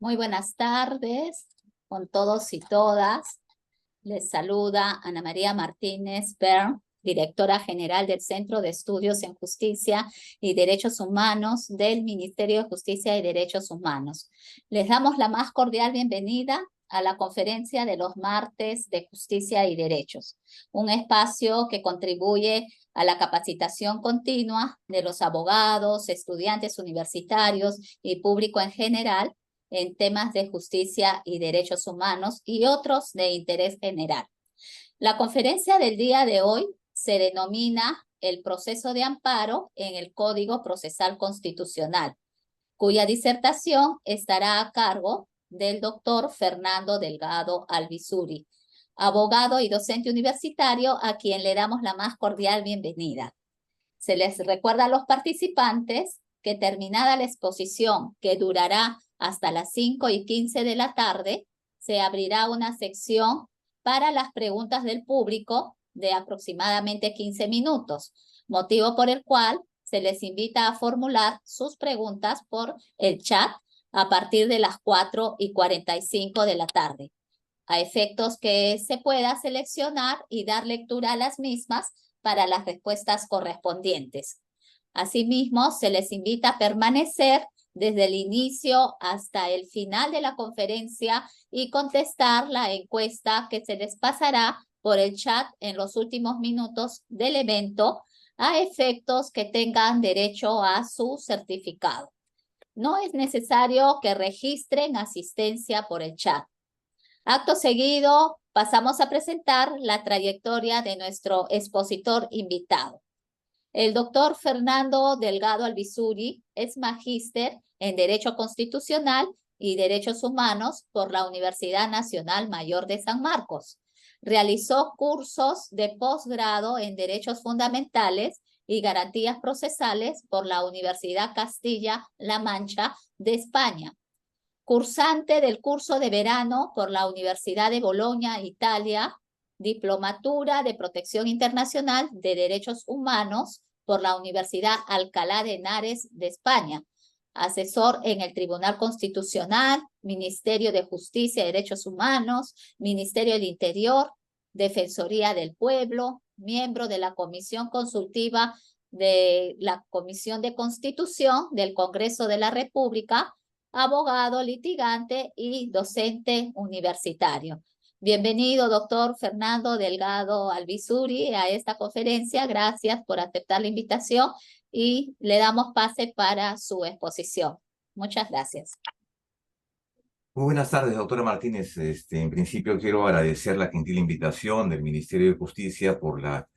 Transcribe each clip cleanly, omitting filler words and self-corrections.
Muy buenas tardes con todos y todas. Les saluda Ana María Martínez Bern, directora general del Centro de Estudios en Justicia y Derechos Humanos del Ministerio de Justicia y Derechos Humanos. Les damos la más cordial bienvenida a la conferencia de los martes de Justicia y Derechos, un espacio que contribuye a la capacitación continua de los abogados, estudiantes universitarios y público en general en temas de justicia y derechos humanos y otros de interés general. La conferencia del día de hoy se denomina el proceso de amparo en el Código Procesal Constitucional, cuya disertación estará a cargo del doctor Fernando Delgado Alvisuri, abogado y docente universitario a quien le damos la más cordial bienvenida. Se les recuerda a los participantes que terminada la exposición, que durará hasta las 5:15 de la tarde, se abrirá una sección para las preguntas del público de aproximadamente 15 minutos, motivo por el cual se les invita a formular sus preguntas por el chat a partir de las 4:45 de la tarde, a efectos que se pueda seleccionar y dar lectura a las mismas para las respuestas correspondientes. Asimismo, se les invita a permanecer desde el inicio hasta el final de la conferencia y contestar la encuesta que se les pasará por el chat en los últimos minutos del evento, a efectos que tengan derecho a su certificado. No es necesario que registren asistencia por el chat. Acto seguido, pasamos a presentar la trayectoria de nuestro expositor invitado. El doctor Fernando Delgado Alvisuri es magíster en Derecho Constitucional y Derechos Humanos por la Universidad Nacional Mayor de San Marcos. Realizó cursos de posgrado en Derechos Fundamentales y Garantías Procesales por la Universidad Castilla-La Mancha de España. Cursante del curso de verano por la Universidad de Bolonia, Italia, Diplomatura de Protección Internacional de Derechos Humanos por la Universidad Alcalá de Henares de España. Asesor en el Tribunal Constitucional, Ministerio de Justicia y Derechos Humanos, Ministerio del Interior, Defensoría del Pueblo, miembro de la Comisión Consultiva de la Comisión de Constitución del Congreso de la República, abogado, litigante y docente universitario. Bienvenido, doctor Fernando Delgado Alvisuri, a esta conferencia. Gracias por aceptar la invitación y le damos pase para su exposición. Muchas gracias. Muy buenas tardes, doctora Martínez. En principio quiero agradecer la gentil invitación del Ministerio de Justicia por la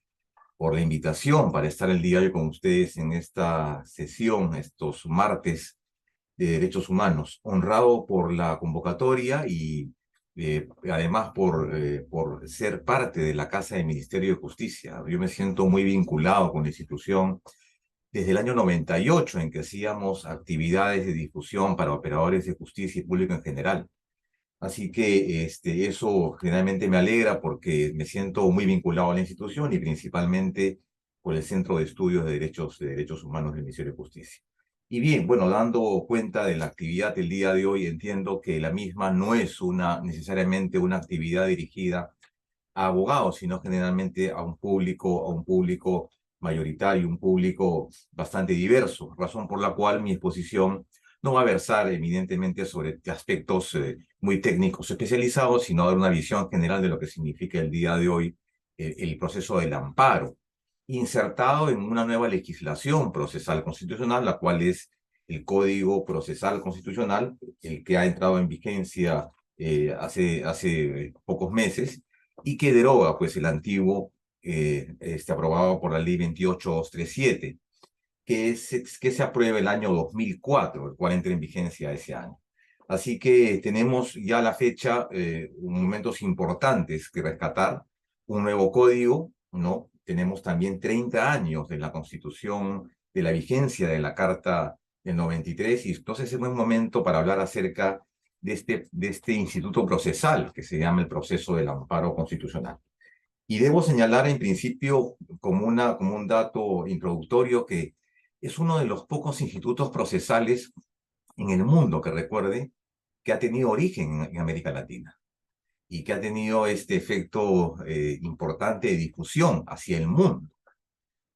invitación para estar el día de hoy con ustedes en esta sesión, estos martes de Derechos Humanos. Honrado por la convocatoria y además por ser parte de la Casa del Ministerio de Justicia. Yo me siento muy vinculado con la institución desde el año 98, en que hacíamos actividades de difusión para operadores de justicia y público en general. Así que eso generalmente me alegra porque me siento muy vinculado a la institución y principalmente por el Centro de Estudios de Derechos Humanos del Ministerio de Justicia. Y bien, bueno, dando cuenta de la actividad del día de hoy, entiendo que la misma no es necesariamente una actividad dirigida a abogados, sino generalmente a un público mayoritario, un público bastante diverso, razón por la cual mi exposición no va a versar evidentemente sobre aspectos muy técnicos especializados, sino dar una visión general de lo que significa el día de hoy el proceso del amparo, insertado en una nueva legislación procesal constitucional, la cual es el Código Procesal Constitucional, el que ha entrado en vigencia hace pocos meses, y que deroga pues el antiguo aprobado por la ley 28237, que se aprueba el año 2004, el cual entra en vigencia ese año. Así que tenemos ya a la fecha momentos importantes que rescatar, un nuevo código, ¿no? Tenemos también 30 años de la Constitución, de la vigencia de la Carta del 93, y entonces es un buen momento para hablar acerca de este instituto procesal que se llama el proceso del amparo constitucional. Y debo señalar en principio como un dato introductorio que es uno de los pocos institutos procesales en el mundo que recuerde que ha tenido origen en América Latina y que ha tenido este efecto importante de difusión hacia el mundo.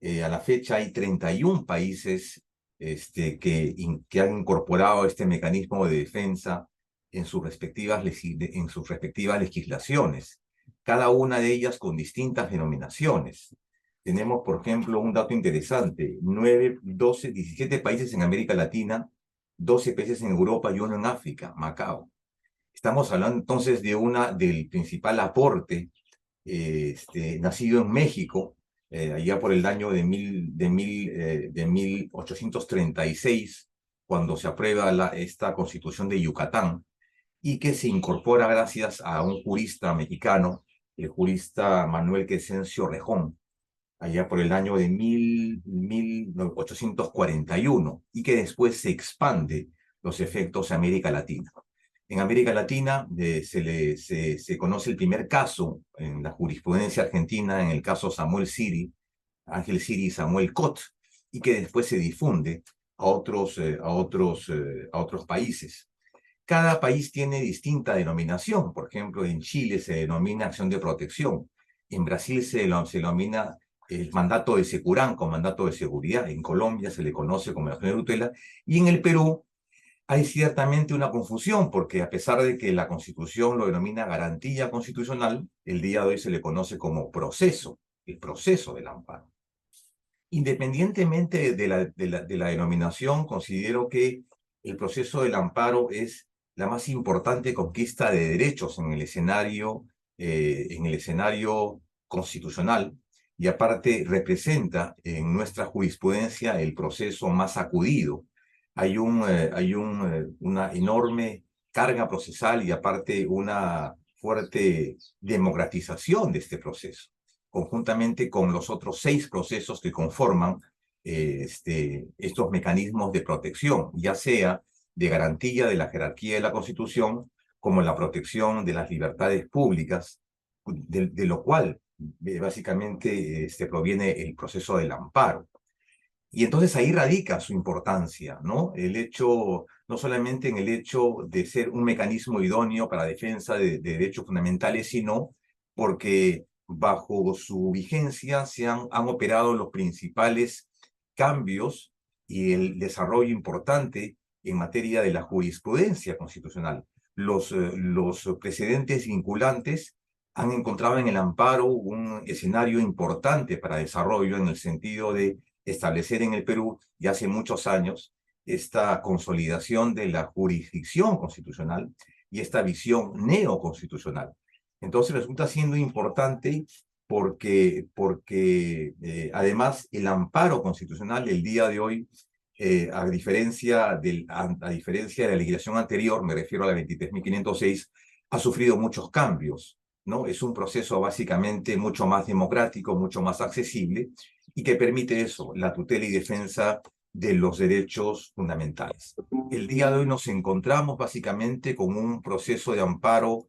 A la fecha hay 31 países que han incorporado este mecanismo de defensa en sus respectivas legislaciones, cada una de ellas con distintas denominaciones. Tenemos, por ejemplo, un dato interesante: 9, 12, 17 países en América Latina, 12 países en Europa y uno en África, Macao. Estamos hablando entonces del principal aporte nacido en México, allá por el año de 1836, cuando se aprueba esta Constitución de Yucatán, y que se incorpora gracias a un jurista mexicano, el jurista Manuel Crescencio Rejón, allá por el año de 1841, y que después se expande los efectos a América Latina. En América Latina se conoce el primer caso en la jurisprudencia argentina, en el caso Samuel Siri, Ángel Siri y Samuel Cot, y que después se difunde a otros países. Cada país tiene distinta denominación. Por ejemplo, en Chile se denomina acción de protección. En Brasil se denomina el mandato de Securán con mandato de seguridad. En Colombia se le conoce como acción de tutela. Y en el Perú hay ciertamente una confusión, porque a pesar de que la Constitución lo denomina garantía constitucional, el día de hoy se le conoce como proceso, el proceso del amparo. Independientemente de la denominación, considero que el proceso del amparo es la más importante conquista de derechos en el escenario constitucional, y aparte representa en nuestra jurisprudencia el proceso más acudido. Hay una enorme carga procesal y aparte una fuerte democratización de este proceso, conjuntamente con los otros 6 procesos que conforman estos mecanismos de protección, ya sea de garantía de la jerarquía de la Constitución, como la protección de las libertades públicas, de lo cual básicamente proviene el proceso del amparo. Y entonces ahí radica su importancia, ¿no? No solamente en el hecho de ser un mecanismo idóneo para la defensa de derechos fundamentales, sino porque bajo su vigencia han operado los principales cambios y el desarrollo importante en materia de la jurisprudencia constitucional. Los precedentes vinculantes han encontrado en el amparo un escenario importante para desarrollo, en el sentido de establecer en el Perú, ya hace muchos años, esta consolidación de la jurisdicción constitucional y esta visión neoconstitucional. Entonces resulta siendo importante porque además el amparo constitucional el día de hoy, a diferencia de la legislación anterior, me refiero a la 23.506, ha sufrido muchos cambios, ¿no? Es un proceso básicamente mucho más democrático, mucho más accesible, y que permite eso, la tutela y defensa de los derechos fundamentales. El día de hoy nos encontramos básicamente con un proceso de amparo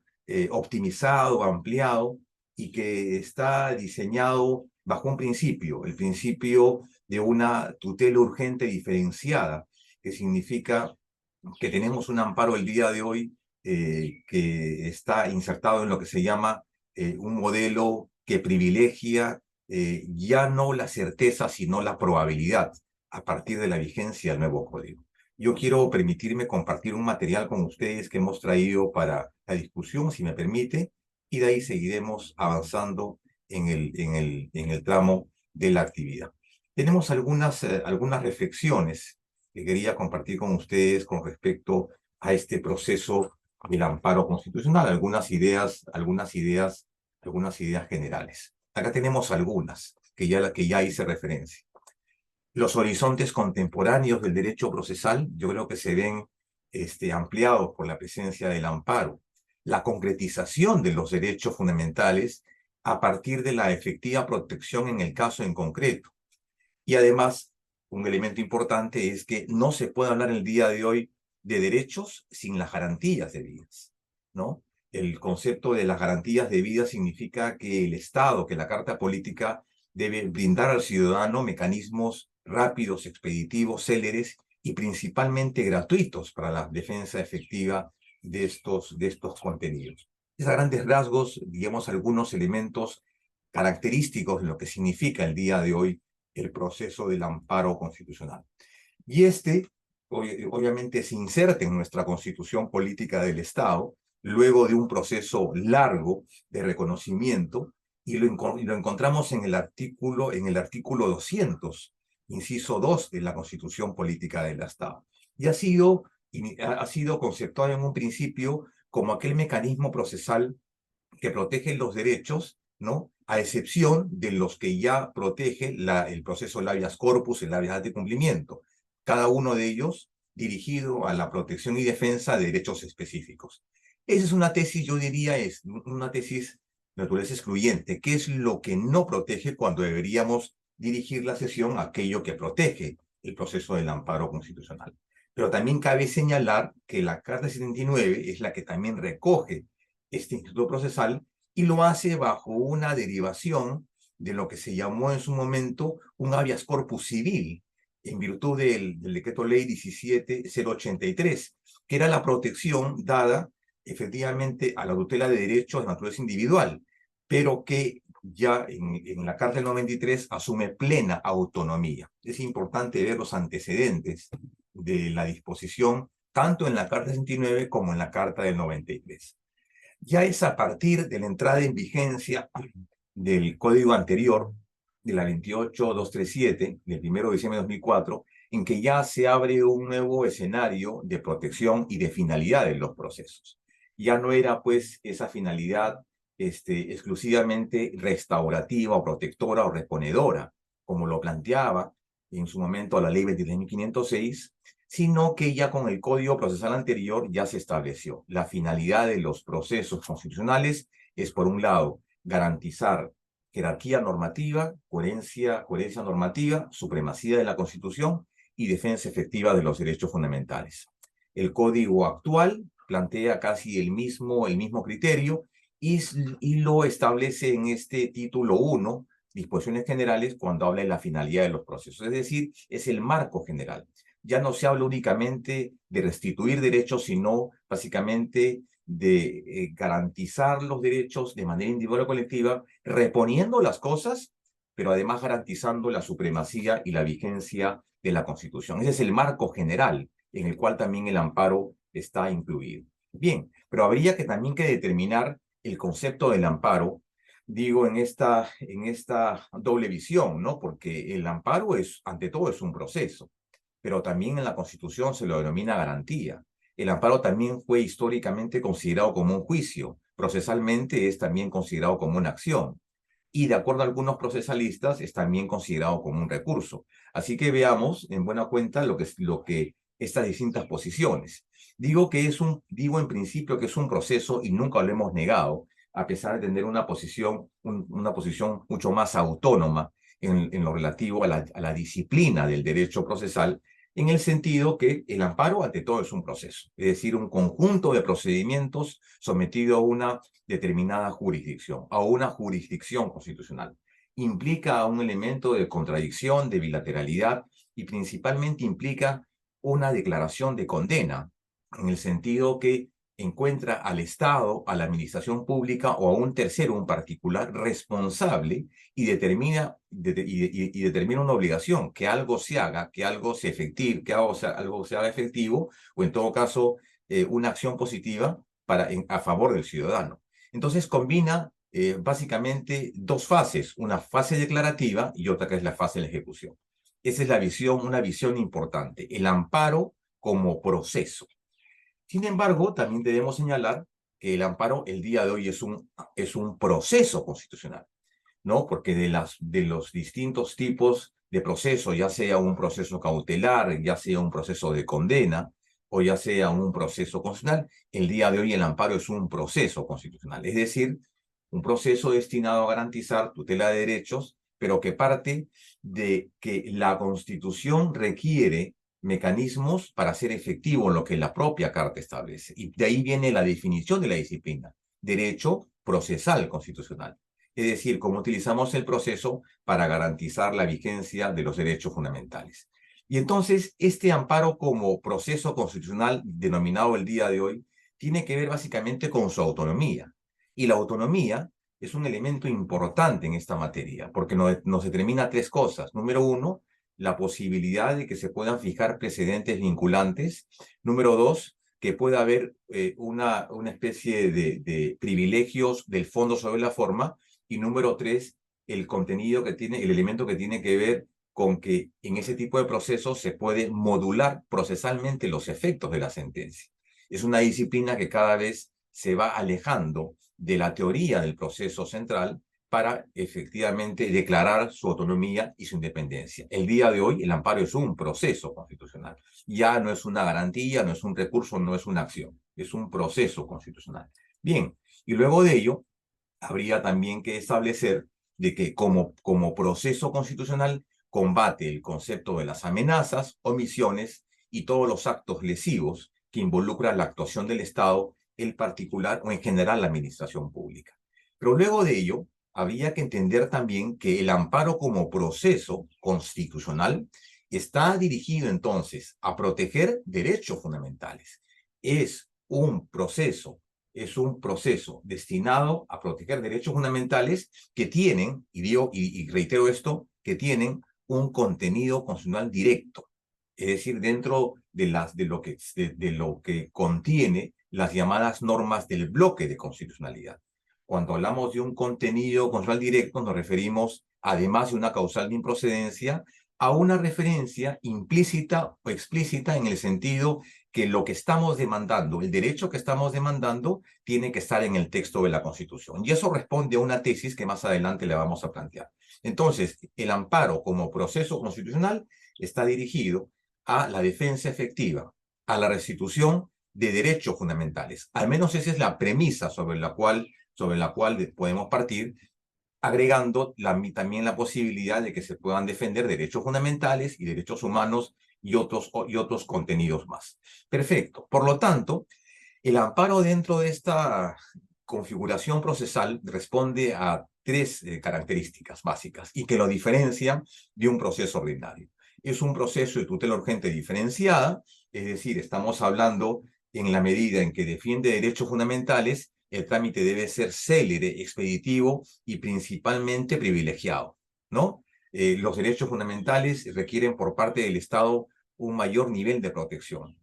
optimizado, ampliado, y que está diseñado bajo un principio, el principio de una tutela urgente diferenciada, que significa que tenemos un amparo el día de hoy que está insertado en lo que se llama un modelo que privilegia ya no la certeza, sino la probabilidad, a partir de la vigencia del nuevo código. Yo quiero permitirme compartir un material con ustedes que hemos traído para la discusión, si me permite, y de ahí seguiremos avanzando en el tramo de la actividad. Tenemos algunas reflexiones que quería compartir con ustedes con respecto a este proceso del amparo constitucional, algunas ideas generales. Acá tenemos algunas que ya hice referencia. Los horizontes contemporáneos del derecho procesal, yo creo que se ven ampliados por la presencia del amparo. La concretización de los derechos fundamentales a partir de la efectiva protección en el caso en concreto. Y además, un elemento importante es que no se puede hablar el día de hoy de derechos sin las garantías debidas, ¿no? El concepto de las garantías debidas significa que el Estado, que la Carta Política, debe brindar al ciudadano mecanismos rápidos, expeditivos, céleres y principalmente gratuitos para la defensa efectiva de estos contenidos. Es a grandes rasgos, digamos, algunos elementos característicos de lo que significa el día de hoy el proceso del amparo constitucional. Y obviamente, se inserta en nuestra constitución política del Estado, luego de un proceso largo de reconocimiento, y lo encontramos en el artículo 200, inciso 2 de la Constitución Política del Estado. Y ha sido conceptuado en un principio como aquel mecanismo procesal que protege los derechos, ¿no? A excepción de los que ya protege el proceso habeas corpus, el habeas de cumplimiento, cada uno de ellos dirigido a la protección y defensa de derechos específicos. Esa es una tesis, yo diría, es una tesis de naturaleza excluyente. ¿Qué es lo que no protege cuando deberíamos dirigir la sesión a aquello que protege el proceso del amparo constitucional? Pero también cabe señalar que la Carta 79 es la que también recoge este instituto procesal y lo hace bajo una derivación de lo que se llamó en su momento un habeas corpus civil, en virtud del decreto ley 17.083, que era la protección dada efectivamente a la tutela de derechos de naturaleza individual, pero que ya en la Carta del 93 asume plena autonomía. Es importante ver los antecedentes de la disposición tanto en la Carta 69 como en la Carta del 93. Ya es a partir de la entrada en vigencia del código anterior, de la 28237, del 1 de diciembre de 2004, en que ya se abre un nuevo escenario de protección y de finalidad de los procesos. Ya no era, pues, esa finalidad exclusivamente restaurativa o protectora o reponedora, como lo planteaba en su momento la ley 23.506, sino que ya con el Código Procesal anterior ya se estableció. La finalidad de los procesos constitucionales es, por un lado, garantizar jerarquía normativa, coherencia normativa, supremacía de la Constitución y defensa efectiva de los derechos fundamentales. El Código actual plantea casi el mismo criterio y lo establece en este título 1, disposiciones generales, cuando habla de la finalidad de los procesos. Es decir, es el marco general. Ya no se habla únicamente de restituir derechos, sino básicamente de garantizar los derechos de manera individual o colectiva, reponiendo las cosas, pero además garantizando la supremacía y la vigencia de la Constitución. Ese es el marco general en el cual también el amparo está incluido. Bien, pero habría que también determinar el concepto del amparo, digo, en esta doble visión, ¿no? Porque el amparo ante todo, es un proceso, pero también en la Constitución se lo denomina garantía. El amparo también fue históricamente considerado como un juicio, procesalmente es también considerado como una acción, y de acuerdo a algunos procesalistas es también considerado como un recurso. Así que veamos en buena cuenta lo que estas distintas posiciones. Digo en principio que es un proceso y nunca lo hemos negado, a pesar de tener una posición mucho más autónoma en lo relativo a la disciplina del derecho procesal, en el sentido que el amparo ante todo es un proceso, es decir, un conjunto de procedimientos sometido a una determinada jurisdicción, a una jurisdicción constitucional. Implica un elemento de contradicción, de bilateralidad, y principalmente implica una declaración de condena, en el sentido que encuentra al Estado, a la administración pública o a un tercero, un particular, responsable y determina una obligación, que algo se haga, que algo se efective, que algo se haga efectivo, o en todo caso, una acción positiva a favor del ciudadano. Entonces combina básicamente dos fases, una fase declarativa y otra que es la fase de la ejecución. Esa es una visión importante, el amparo como proceso. Sin embargo, también debemos señalar que el amparo el día de hoy es un proceso constitucional, ¿no? Porque de los distintos tipos de proceso, ya sea un proceso cautelar, ya sea un proceso de condena, o ya sea un proceso constitucional, el día de hoy el amparo es un proceso constitucional, es decir, un proceso destinado a garantizar tutela de derechos, pero que parte de que la Constitución requiere mecanismos para hacer efectivo lo que la propia Carta establece. Y de ahí viene la definición de la disciplina, derecho procesal constitucional. Es decir, cómo utilizamos el proceso para garantizar la vigencia de los derechos fundamentales. Y entonces, este amparo como proceso constitucional, denominado el día de hoy, tiene que ver básicamente con su autonomía. Y la autonomía es un elemento importante en esta materia, porque nos determina tres cosas. Número uno, la posibilidad de que se puedan fijar precedentes vinculantes. Número dos, que pueda haber una especie de privilegios del fondo sobre la forma. Y número tres, el contenido que tiene, el elemento que tiene que ver con que en ese tipo de procesos se puede modular procesalmente los efectos de la sentencia. Es una disciplina que cada vez se va alejando de la teoría del proceso central para efectivamente declarar su autonomía y su independencia. El día de hoy el amparo es un proceso constitucional. Ya no es una garantía, no es un recurso, no es una acción. Es un proceso constitucional. Bien, y luego de ello habría también que establecer de que como proceso constitucional combate el concepto de las amenazas, omisiones y todos los actos lesivos que involucran la actuación del Estado, en particular o en general la administración pública. Pero luego de ello, habría que entender también que el amparo como proceso constitucional está dirigido entonces a proteger derechos fundamentales. Es un proceso destinado a proteger derechos fundamentales que tienen, y reitero esto, que tienen un contenido constitucional directo, es decir, dentro de lo que contiene las llamadas normas del bloque de constitucionalidad. Cuando hablamos de un contenido constitucional directo, nos referimos, además de una causal de improcedencia, a una referencia implícita o explícita en el sentido que lo que estamos demandando, el derecho que estamos demandando, tiene que estar en el texto de la Constitución. Y eso responde a una tesis que más adelante le vamos a plantear. Entonces, el amparo como proceso constitucional está dirigido a la defensa efectiva, a la restitución de derechos fundamentales. Al menos esa es la premisa sobre la cual podemos partir, agregando también la posibilidad de que se puedan defender derechos fundamentales y derechos humanos y otros contenidos más. Perfecto. Por lo tanto, el amparo dentro de esta configuración procesal responde a tres características básicas y que lo diferencian de un proceso ordinario. Es un proceso de tutela urgente diferenciada, es decir, estamos hablando en la medida en que defiende derechos fundamentales, el trámite debe ser célere, expeditivo y principalmente privilegiado, ¿no? Los derechos fundamentales requieren por parte del Estado un mayor nivel de protección,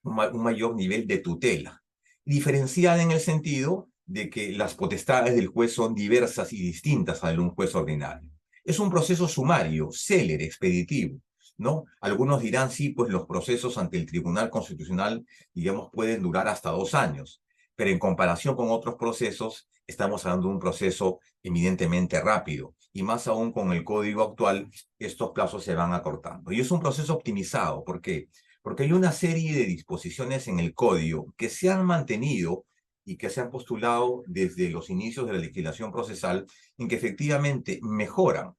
un mayor nivel de tutela, diferenciada en el sentido de que las potestades del juez son diversas y distintas a las de un juez ordinario. Es un proceso sumario, célere, expeditivo, ¿no? Algunos dirán, sí, pues los procesos ante el Tribunal Constitucional, digamos, pueden durar hasta 2 años, pero en comparación con otros procesos, estamos hablando de un proceso eminentemente rápido, y más aún con el código actual, estos plazos se van acortando. Y es un proceso optimizado, ¿por qué? Porque hay una serie de disposiciones en el código que se han mantenido y que se han postulado desde los inicios de la legislación procesal en que efectivamente mejoran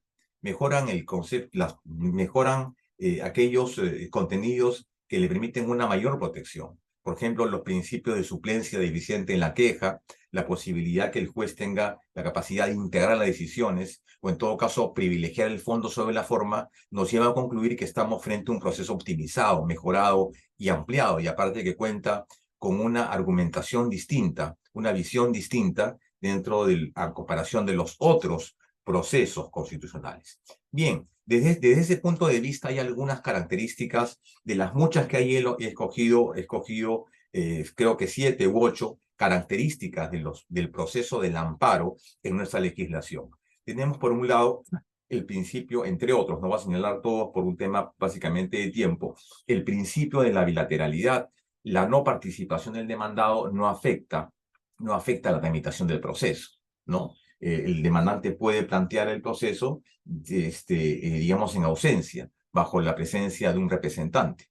el concepto, mejoran aquellos contenidos que le permiten una mayor protección. Por ejemplo, los principios de suplencia deficiente en la queja, la posibilidad que el juez tenga la capacidad de integrar las decisiones o en todo caso privilegiar el fondo sobre la forma, nos lleva a concluir que estamos frente a un proceso optimizado, mejorado y ampliado, y aparte que cuenta con una argumentación distinta, una visión distinta dentro de la comparación de los otros procesos constitucionales. Bien, desde ese punto de vista hay algunas características de las muchas que hay he escogido creo que 7 u 8 características del proceso del amparo en nuestra legislación. Tenemos por un lado el principio, entre otros, no voy a señalar todos por un tema básicamente de tiempo, el principio de la bilateralidad. La no participación del demandado no afecta la tramitación del proceso, ¿no? El demandante puede plantear el proceso, digamos, en ausencia, bajo la presencia de un representante.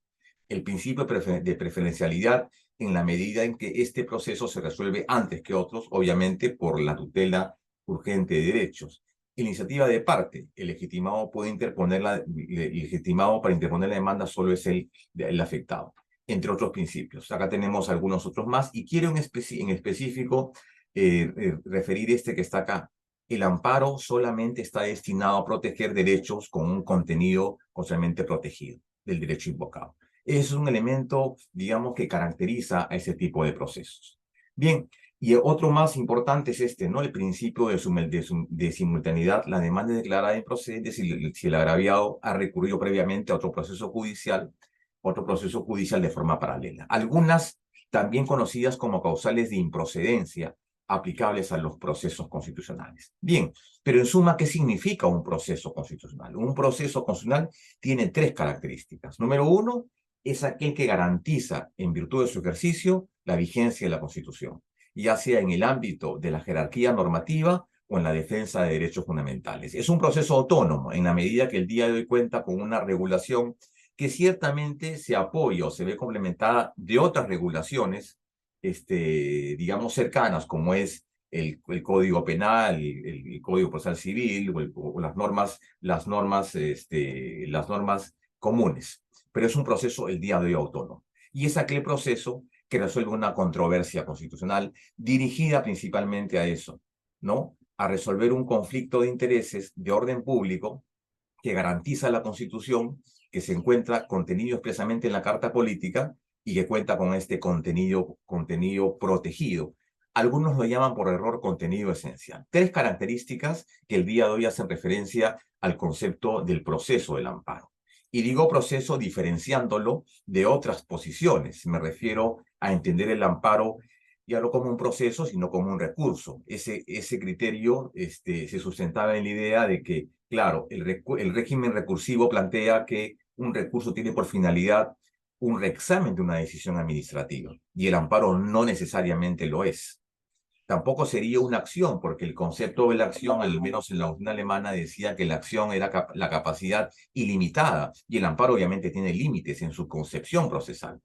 El principio de preferencialidad en la medida en que este proceso se resuelve antes que otros, obviamente por la tutela urgente de derechos. Iniciativa de parte, el legitimado legitimado para interponer la demanda solo es el afectado, entre otros principios. Acá tenemos algunos otros más y quiero en específico referir este que está acá. El amparo solamente está destinado a proteger derechos con un contenido constantemente protegido del derecho invocado. Es un elemento, digamos, que caracteriza a ese tipo de procesos. Bien, y otro más importante es este, ¿no? El principio de simultaneidad. La demanda es declarada improcedente si el agraviado ha recurrido previamente a otro proceso judicial de forma paralela. Algunas también conocidas como causales de improcedencia aplicables a los procesos constitucionales. Bien, pero en suma, ¿qué significa un proceso constitucional? Un proceso constitucional tiene tres características. Número uno, es aquel que garantiza, en virtud de su ejercicio, la vigencia de la Constitución, ya sea en el ámbito de la jerarquía normativa o en la defensa de derechos fundamentales. Es un proceso autónomo en la medida que el día de hoy cuenta con una regulación que ciertamente se apoya o se ve complementada de otras regulaciones, digamos, cercanas, como es el Código Penal, el Código Procesal Civil o las normas comunes. Pero es un proceso el día de hoy autónomo. Y es aquel proceso que resuelve una controversia constitucional dirigida principalmente a eso, ¿no? A resolver un conflicto de intereses de orden público que garantiza la Constitución, que se encuentra contenido expresamente en la Carta Política y que cuenta con este contenido protegido. Algunos lo llaman por error contenido esencial. Tres características que el día de hoy hacen referencia al concepto del proceso del amparo. Y digo proceso diferenciándolo de otras posiciones. Me refiero a entender el amparo ya no como un proceso, sino como un recurso. Ese criterio se sustentaba en la idea de que, claro, el régimen recursivo plantea que un recurso tiene por finalidad un reexamen de una decisión administrativa, y el amparo no necesariamente lo es. Tampoco sería una acción, porque el concepto de la acción, al menos en la Unión Alemana, decía que la acción era la capacidad ilimitada, y el amparo obviamente tiene límites en su concepción procesal.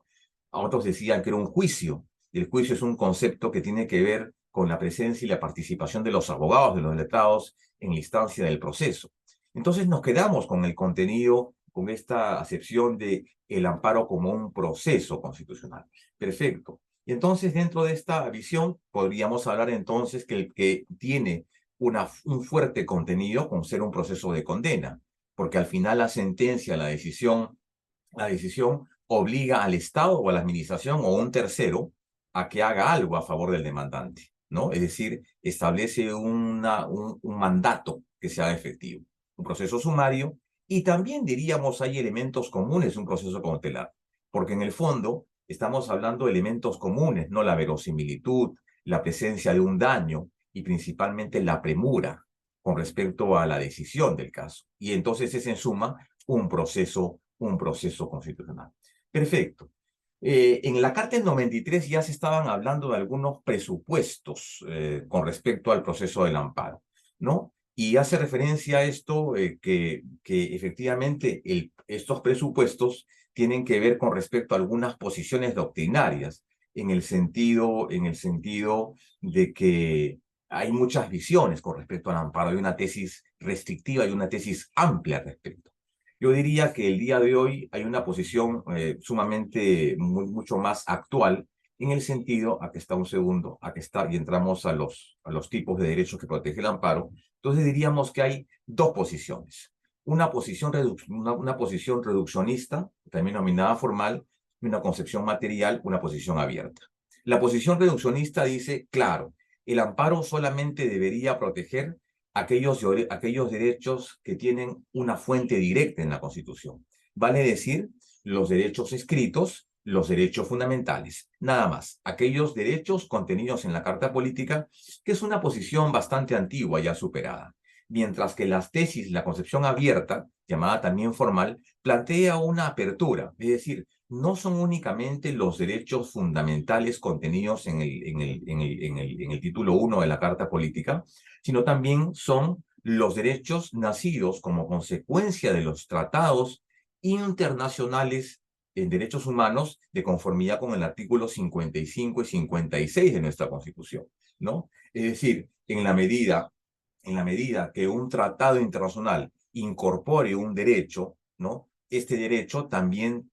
A otros decían que era un juicio. El juicio es un concepto que tiene que ver con la presencia y la participación de los abogados, de los letrados, en la instancia del proceso. Entonces nos quedamos con el contenido, con esta acepción de el amparo como un proceso constitucional. Perfecto. Y entonces, dentro de esta visión, podríamos hablar entonces que el que tiene un fuerte contenido con ser un proceso de condena, porque al final la decisión obliga al Estado o a la administración o a un tercero a que haga algo a favor del demandante, ¿no? Es decir, establece un mandato que sea efectivo, un proceso sumario, y también diríamos hay elementos comunes de un proceso cautelar, porque en el fondo estamos hablando de elementos comunes, no la verosimilitud, la presencia de un daño y principalmente la premura con respecto a la decisión del caso. Y entonces es en suma un proceso constitucional. Perfecto. En la Carta del 93 ya se estaban hablando de algunos presupuestos con respecto al proceso del amparo, ¿no? Y hace referencia a esto que efectivamente estos presupuestos tienen que ver con respecto a algunas posiciones doctrinarias, en el sentido de que hay muchas visiones con respecto al amparo. Hay una tesis restrictiva y una tesis amplia al respecto. Yo diría que el día de hoy hay una posición sumamente, mucho más actual, en el sentido, aquí está un segundo, aquí está, y entramos a los tipos de derechos que protege el amparo. Entonces diríamos que hay dos posiciones. Una posición reduccionista, también nominada formal, y una concepción material, una posición abierta. La posición reduccionista dice, claro, el amparo solamente debería proteger aquellos derechos que tienen una fuente directa en la Constitución. Vale decir, los derechos escritos, los derechos fundamentales. Nada más, aquellos derechos contenidos en la Carta Política, que es una posición bastante antigua, ya superada. Mientras que las tesis, la concepción abierta, llamada también formal, plantea una apertura, es decir, no son únicamente los derechos fundamentales contenidos en el título 1 de la Carta Política, sino también son los derechos nacidos como consecuencia de los tratados internacionales en derechos humanos de conformidad con el artículo 55 y 56 de nuestra Constitución, ¿no? Es decir, en la medida que un tratado internacional incorpore un derecho, ¿no? Este derecho también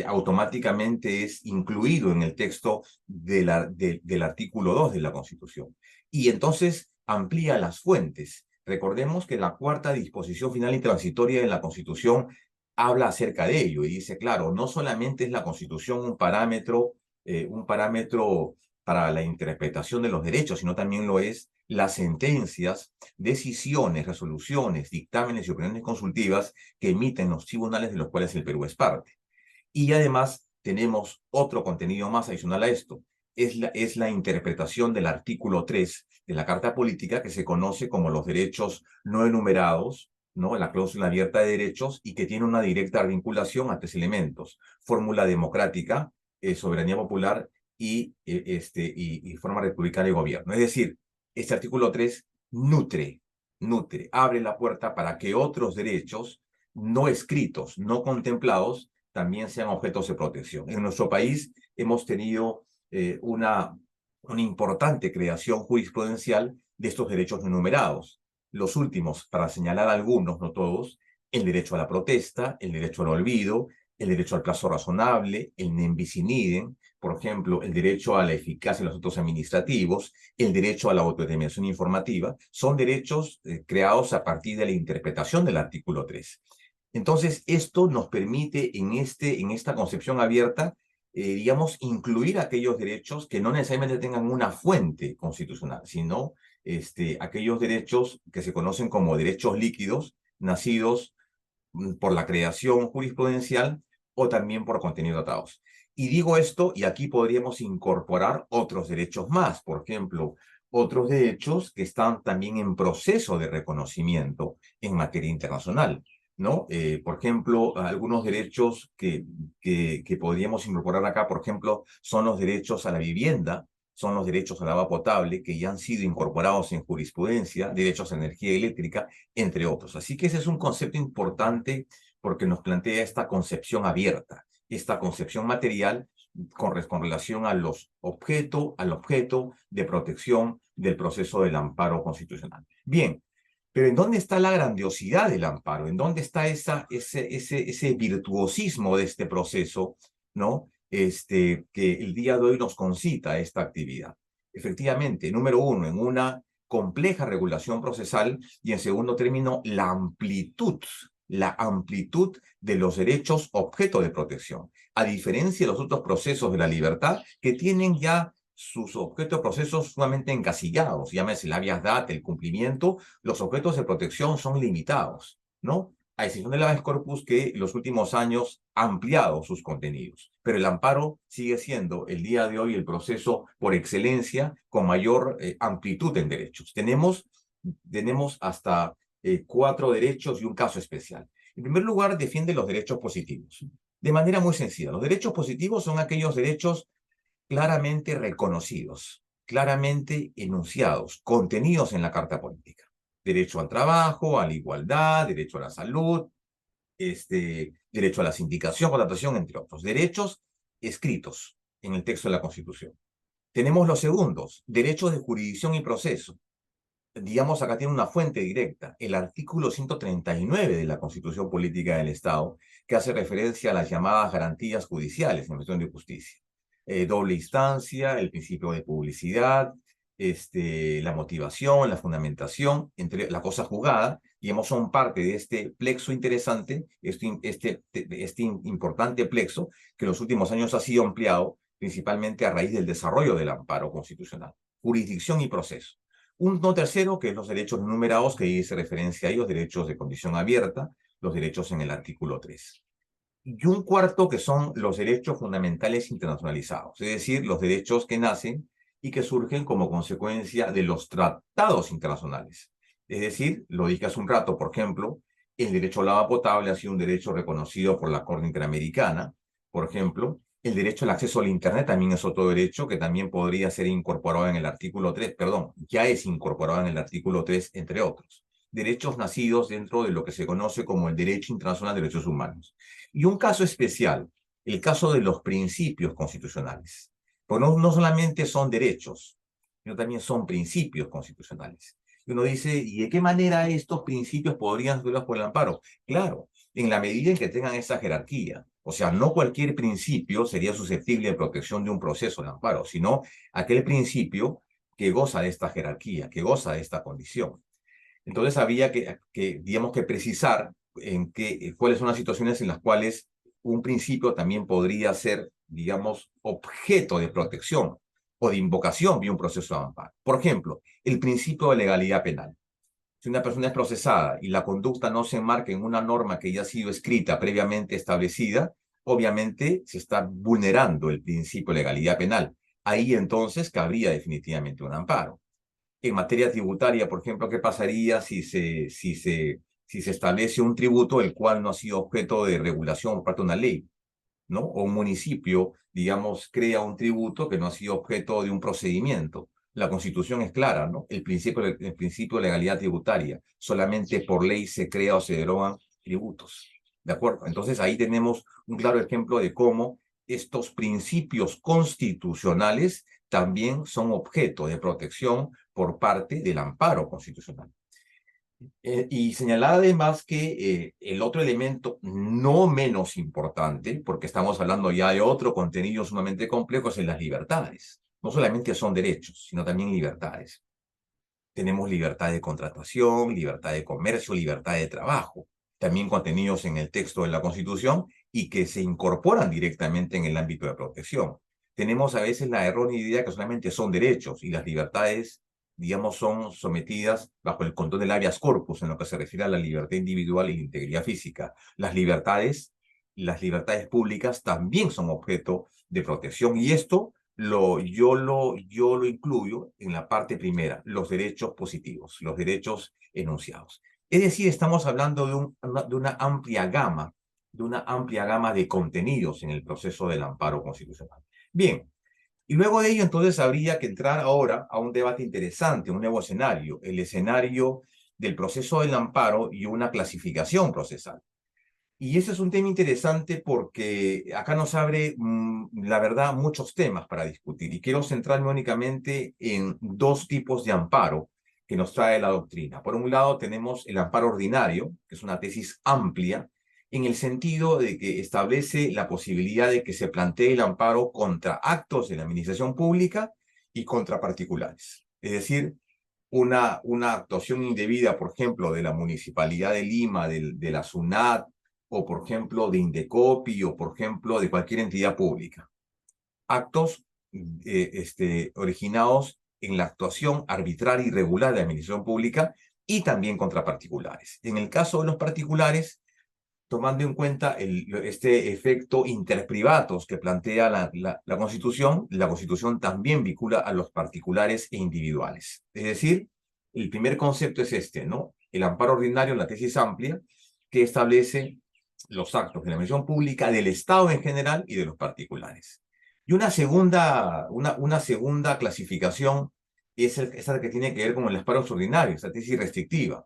automáticamente es incluido en el texto del artículo 2 de la Constitución. Y entonces amplía las fuentes. Recordemos que la cuarta disposición final y transitoria de la Constitución habla acerca de ello y dice, claro, no solamente es la Constitución un parámetro para la interpretación de los derechos, sino también lo es las sentencias, decisiones, resoluciones, dictámenes y opiniones consultivas que emiten los tribunales de los cuales el Perú es parte. Y además tenemos otro contenido más adicional a esto. Es la interpretación del artículo 3 de la Carta Política, que se conoce como los derechos no enumerados, ¿no? La cláusula abierta de derechos, y que tiene una directa vinculación a tres elementos: fórmula democrática, soberanía popular y forma republicana de gobierno. Es decir, este artículo 3 abre la puerta para que otros derechos no escritos, no contemplados, también sean objetos de protección. En nuestro país hemos tenido una importante creación jurisprudencial de estos derechos no enumerados. Los últimos, para señalar algunos, no todos: el derecho a la protesta, el derecho al olvido, el derecho al plazo razonable, el nem bis in idem, por ejemplo, el derecho a la eficacia de los actos administrativos, el derecho a la autodeterminación informativa, son derechos creados a partir de la interpretación del artículo 3. Entonces, esto nos permite en esta concepción abierta, digamos, incluir aquellos derechos que no necesariamente tengan una fuente constitucional, sino aquellos derechos que se conocen como derechos líquidos, nacidos por la creación jurisprudencial o también por contenido atados. Y digo esto, y aquí podríamos incorporar otros derechos más, por ejemplo, otros derechos que están también en proceso de reconocimiento en materia internacional, ¿no? Por ejemplo, algunos derechos que podríamos incorporar acá, por ejemplo, son los derechos a la vivienda, son los derechos al agua potable, que ya han sido incorporados en jurisprudencia, derechos a energía eléctrica, entre otros. Así que ese es un concepto importante porque nos plantea esta concepción abierta, esta concepción material con relación al objeto de protección del proceso del amparo constitucional. Bien, pero ¿en dónde está la grandiosidad del amparo? ¿En dónde está ese virtuosismo de este proceso, ¿no? Que el día de hoy nos concita esta actividad. Efectivamente, número uno, en una compleja regulación procesal, y en segundo término, la amplitud de los derechos objeto de protección, a diferencia de los otros procesos de la libertad que tienen ya sus objetos de procesos sumamente encasillados, llámese el habeas data, el cumplimiento. Los objetos de protección son limitados, ¿no? A excepción del habeas corpus, que en los últimos años ha ampliado sus contenidos. Pero el amparo sigue siendo el día de hoy el proceso por excelencia con mayor amplitud en derechos. Tenemos hasta 4 derechos y un caso especial. En primer lugar, defiende los derechos positivos. De manera muy sencilla, los derechos positivos son aquellos derechos claramente reconocidos, claramente enunciados, contenidos en la Carta Política. Derecho al trabajo, a la igualdad, derecho a la salud, derecho a la sindicación, contratación, entre otros. Derechos escritos en el texto de la Constitución. Tenemos los segundos: derechos de jurisdicción y proceso. Digamos, acá tiene una fuente directa, el artículo 139 de la Constitución Política del Estado, que hace referencia a las llamadas garantías judiciales en cuestión de justicia. Doble instancia, el principio de publicidad, la motivación, la fundamentación, entre la cosa juzgada, digamos, son parte de este plexo interesante, este importante plexo que en los últimos años ha sido ampliado principalmente a raíz del desarrollo del amparo constitucional. Jurisdicción y proceso. No tercero, que es los derechos enumerados, que dice referencia a ellos: derechos de condición abierta, los derechos en el artículo 3. Y un cuarto, que son los derechos fundamentales internacionalizados, es decir, los derechos que nacen y que surgen como consecuencia de los tratados internacionales. Es decir, lo dije hace un rato, por ejemplo, el derecho al agua potable ha sido un derecho reconocido por la Corte Interamericana, por ejemplo. El derecho al acceso al Internet también es otro derecho que también podría ser incorporado en el artículo 3, perdón, ya es incorporado en el artículo 3, entre otros. Derechos nacidos dentro de lo que se conoce como el derecho internacional de derechos humanos. Y un caso especial, el caso de los principios constitucionales. Pues no solamente son derechos, sino también son principios constitucionales. Y uno dice, ¿y de qué manera estos principios podrían ser violados por el amparo? Claro, en la medida en que tengan esa jerarquía. O sea, no cualquier principio sería susceptible de protección de un proceso de amparo, sino aquel principio que goza de esta jerarquía, que goza de esta condición. Entonces había digamos, que precisar cuáles son las situaciones en las cuales un principio también podría ser, digamos, objeto de protección o de invocación vía un proceso de amparo. Por ejemplo, el principio de legalidad penal. Si una persona es procesada y la conducta no se enmarca en una norma que ya ha sido escrita previamente establecida, obviamente se está vulnerando el principio de legalidad penal. Ahí entonces cabría definitivamente un amparo. En materia tributaria, por ejemplo, ¿qué pasaría si se establece un tributo el cual no ha sido objeto de regulación por parte de una ley? ¿No? O un municipio, digamos, crea un tributo que no ha sido objeto de un procedimiento. La Constitución es clara, ¿no? El principio de legalidad tributaria. Solamente por ley se crea o se derogan tributos. ¿De acuerdo? Entonces ahí tenemos un claro ejemplo de cómo estos principios constitucionales también son objeto de protección por parte del amparo constitucional. Y señalar además que el otro elemento no menos importante, porque estamos hablando ya de otro contenido sumamente complejo, es en las libertades. No solamente son derechos, sino también libertades. Tenemos libertad de contratación, libertad de comercio, libertad de trabajo, también contenidos en el texto de la Constitución y que se incorporan directamente en el ámbito de protección. Tenemos a veces la errónea idea que solamente son derechos y las libertades, digamos, son sometidas bajo el control del habeas corpus en lo que se refiere a la libertad individual y la integridad física. Las libertades públicas también son objeto de protección y esto yo lo incluyo en la parte primera, los derechos positivos, los derechos enunciados. Es decir, estamos hablando de una amplia gama, de contenidos en el proceso del amparo constitucional. Bien, y luego de ello entonces habría que entrar ahora a un debate interesante, un nuevo escenario, el escenario del proceso del amparo y una clasificación procesal. Y ese es un tema interesante porque acá nos abre, la verdad, muchos temas para discutir. Y quiero centrarme únicamente en dos tipos de amparo que nos trae la doctrina. Por un lado, tenemos el amparo ordinario, que es una tesis amplia, en el sentido de que establece la posibilidad de que se plantee el amparo contra actos de la administración pública y contra particulares. Es decir, una actuación indebida, por ejemplo, de la Municipalidad de Lima, de la SUNAT, o por ejemplo de Indecopi, o por ejemplo de cualquier entidad pública. Actos originados en la actuación arbitraria y irregular de la administración pública y también contra particulares. En el caso de los particulares, tomando en cuenta este efecto interprivatos que plantea la Constitución también vincula a los particulares e individuales. Es decir, el primer concepto es este, ¿no? El amparo ordinario, la tesis amplia, que establece los actos de la administración pública, del Estado en general y de los particulares. Y una segunda clasificación es esa que tiene que ver con el amparo extraordinario, esa tesis restrictiva.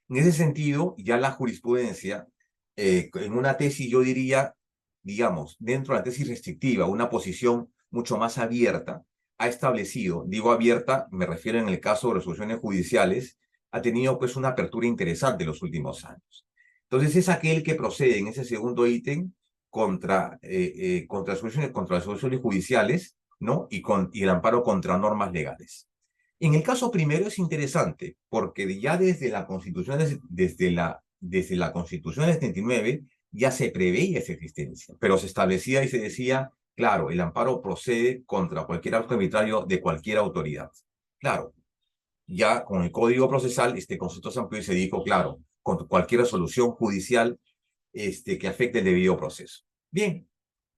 En ese sentido, ya la jurisprudencia en una tesis, yo diría, digamos, dentro de la tesis restrictiva, una posición mucho más abierta, ha establecido, digo abierta, me refiero en el caso de resoluciones judiciales, ha tenido pues una apertura interesante en los últimos años. Entonces es aquel que procede en ese segundo ítem contra las resoluciones judiciales, ¿no? Y el amparo contra normas legales. En el caso primero es interesante, porque ya desde la Constitución, desde la Constitución del 79 ya se preveía esa existencia, pero se establecía y se decía, claro, el amparo procede contra cualquier acto arbitrario de cualquier autoridad. Claro, ya con el Código Procesal este concepto se amplió y se dijo, claro, con cualquier resolución judicial que afecte el debido proceso. Bien,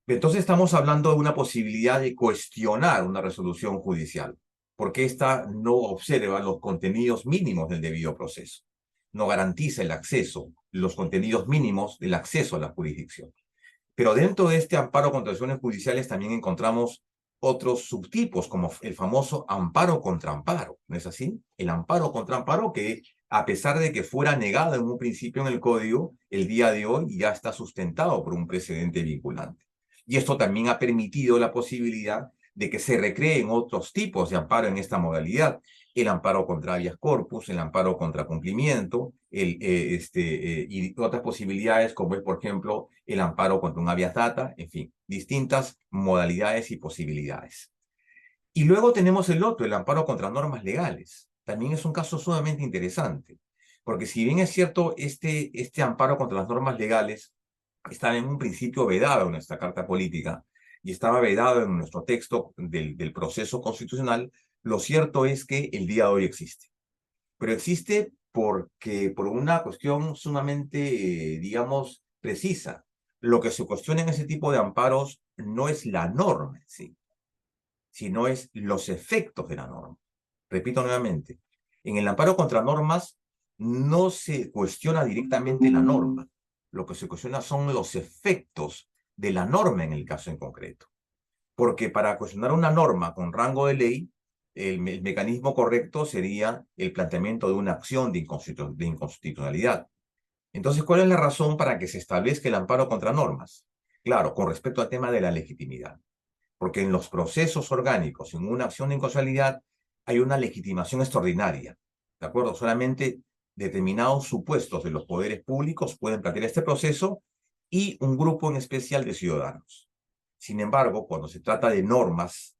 entonces estamos hablando de una posibilidad de cuestionar una resolución judicial, porque ésta no observa los contenidos mínimos del debido proceso, no garantiza el acceso, los contenidos mínimos del acceso a la jurisdicción. Pero dentro de este amparo contra acciones judiciales también encontramos otros subtipos, como el famoso amparo contra amparo, ¿no es así? El amparo contra amparo que, a pesar de que fuera negado en un principio en el Código, el día de hoy ya está sustentado por un precedente vinculante. Y esto también ha permitido la posibilidad de que se recreen otros tipos de amparo en esta modalidad. El amparo contra habeas corpus, el amparo contra cumplimiento, y otras posibilidades como es, por ejemplo, el amparo contra un habeas data, en fin, distintas modalidades y posibilidades. Y luego tenemos el otro, el amparo contra normas legales. También es un caso sumamente interesante, Porque si bien es cierto, este amparo contra las normas legales estaba en un principio vedado en nuestra Carta Política y estaba vedado en nuestro texto del proceso constitucional, lo cierto es que el día de hoy existe. Pero existe por una cuestión sumamente, digamos, precisa. Lo que se cuestiona en ese tipo de amparos no es la norma en sí, sino es los efectos de la norma. Repito nuevamente, en el amparo contra normas no se cuestiona directamente la norma. Lo que se cuestiona son los efectos de la norma en el caso en concreto. Porque para cuestionar una norma con rango de ley, el mecanismo correcto sería el planteamiento de una acción de inconstitucionalidad. Entonces, ¿cuál es la razón para que se establezca el amparo contra normas? Claro, con respecto al tema de la legitimidad. Porque en los procesos orgánicos, en una acción de inconstitucionalidad, hay una legitimación extraordinaria. ¿De acuerdo? Solamente determinados supuestos de los poderes públicos pueden plantear este proceso y un grupo en especial de ciudadanos. Sin embargo, cuando se trata de normas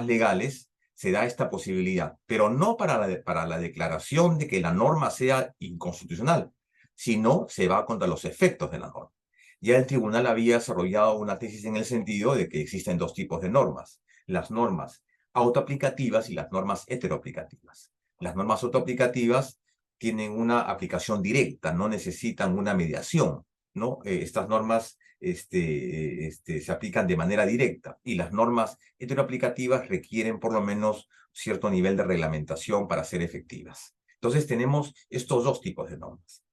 legales, se da esta posibilidad, pero no para la declaración de que la norma sea inconstitucional, sino se va contra los efectos de la norma. Ya el tribunal había desarrollado una tesis en el sentido de que existen dos tipos de normas, las normas autoaplicativas y las normas heteroaplicativas. Las normas autoaplicativas tienen una aplicación directa, no necesitan una mediación, ¿no? Estas normas se aplican de manera directa y las normas heteroaplicativas requieren por lo menos cierto nivel de reglamentación para ser efectivas. Entonces tenemos estos dos tipos de normas.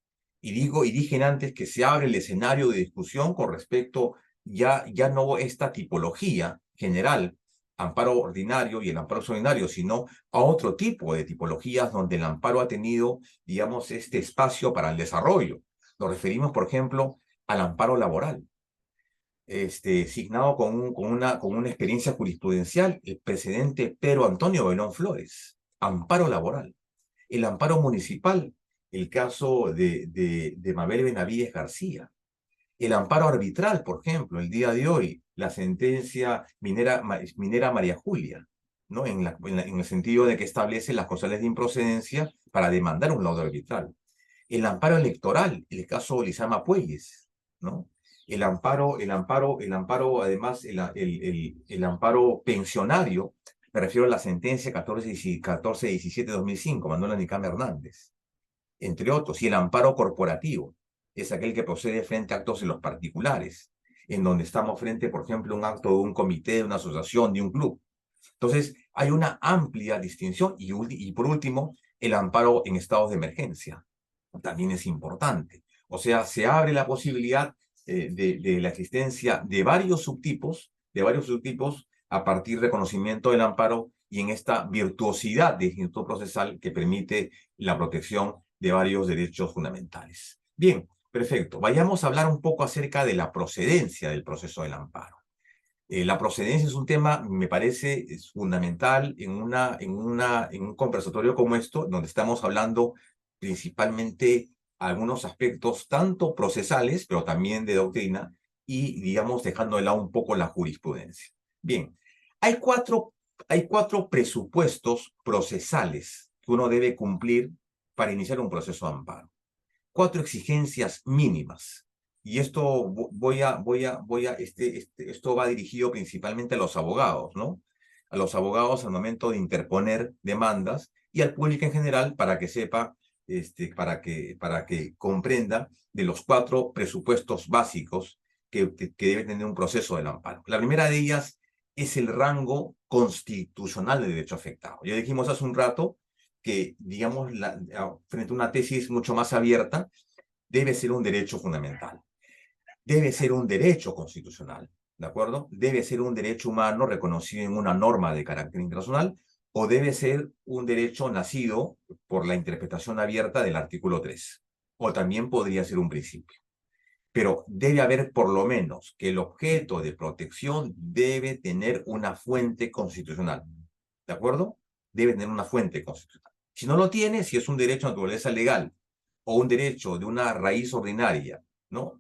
Y dije antes que se abre el escenario de discusión con respecto ya no esta tipología general, amparo ordinario y el amparo extraordinario, sino a otro tipo de tipologías donde el amparo ha tenido, digamos, este espacio para el desarrollo. Nos referimos, por ejemplo, al amparo laboral, signado con una experiencia jurisprudencial, el presidente Pedro Antonio Belón Flores, amparo laboral. El amparo municipal, el caso de Mabel Benavides García. El amparo arbitral, por ejemplo, el día de hoy, la sentencia minera María Julia, ¿no? En el sentido de que establece las causales de improcedencia para demandar un laudo arbitral. El amparo electoral, el caso Lizama Puelles, ¿no? Además, el amparo pensionario, me refiero a la sentencia 1417-2005, Manuela Nicame Hernández, entre otros, y el amparo corporativo, es aquel que procede frente a actos de los particulares, en donde estamos frente, por ejemplo, a un acto de un comité, de una asociación, de un club. Entonces, hay una amplia distinción y por último, el amparo en estados de emergencia. También es importante. O sea, se abre la posibilidad de la existencia de varios subtipos a partir del conocimiento del amparo y en esta virtuosidad del instituto procesal que permite la protección de varios derechos fundamentales. Bien, perfecto. Vayamos a hablar un poco acerca de la procedencia del proceso del amparo. La procedencia es un tema, me parece, es fundamental en un conversatorio como esto, donde estamos hablando principalmente algunos aspectos tanto procesales, pero también de doctrina, y, digamos, dejando de lado un poco la jurisprudencia. Bien, hay cuatro presupuestos procesales que uno debe cumplir para iniciar un proceso de amparo. Cuatro exigencias mínimas. Y esto esto va dirigido principalmente a los abogados, ¿no? A los abogados al momento de interponer demandas y al público en general para que sepa, para que comprenda de los cuatro presupuestos básicos que debe tener un proceso del amparo. La primera de ellas es el rango constitucional del derecho afectado. Ya dijimos hace un rato que, digamos, frente a una tesis mucho más abierta, debe ser un derecho fundamental, debe ser un derecho constitucional, ¿de acuerdo? Debe ser un derecho humano reconocido en una norma de carácter internacional o debe ser un derecho nacido por la interpretación abierta del artículo 3, o también podría ser un principio. Pero debe haber por lo menos que el objeto de protección debe tener una fuente constitucional, ¿de acuerdo? Debe tener una fuente constitucional. Si no lo tiene, si es un derecho de naturaleza legal o un derecho de una raíz ordinaria, ¿no?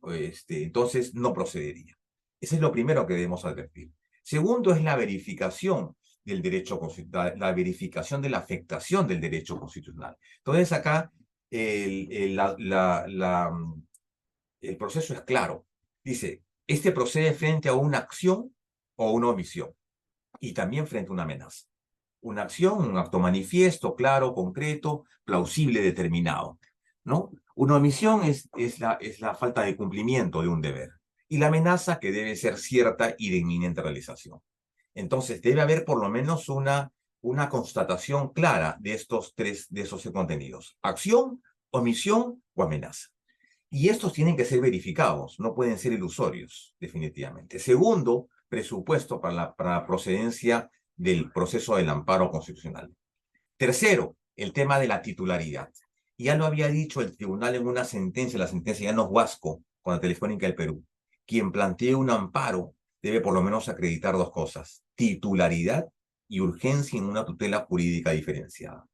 Entonces no procedería. Eso es lo primero que debemos advertir. Segundo es la verificación del derecho constitucional, la verificación de la afectación del derecho constitucional. Entonces acá el proceso es claro. Dice, este procede frente a una acción o una omisión y también frente a una amenaza. Una acción, un acto manifiesto, claro, concreto, plausible, determinado, ¿no? Una omisión es la falta de cumplimiento de un deber. Y la amenaza que debe ser cierta y de inminente realización. Entonces, debe haber por lo menos una constatación clara de esos contenidos. Acción, omisión o amenaza. Y estos tienen que ser verificados, no pueden ser ilusorios, definitivamente. Segundo, presupuesto para la procedencia del proceso del amparo constitucional. Tercero, el tema de la titularidad. Ya lo había dicho el tribunal en una sentencia, la sentencia Llanos Huasco, con la Telefónica del Perú. Quien plantee un amparo debe por lo menos acreditar dos cosas: titularidad y urgencia en una tutela jurídica diferenciada.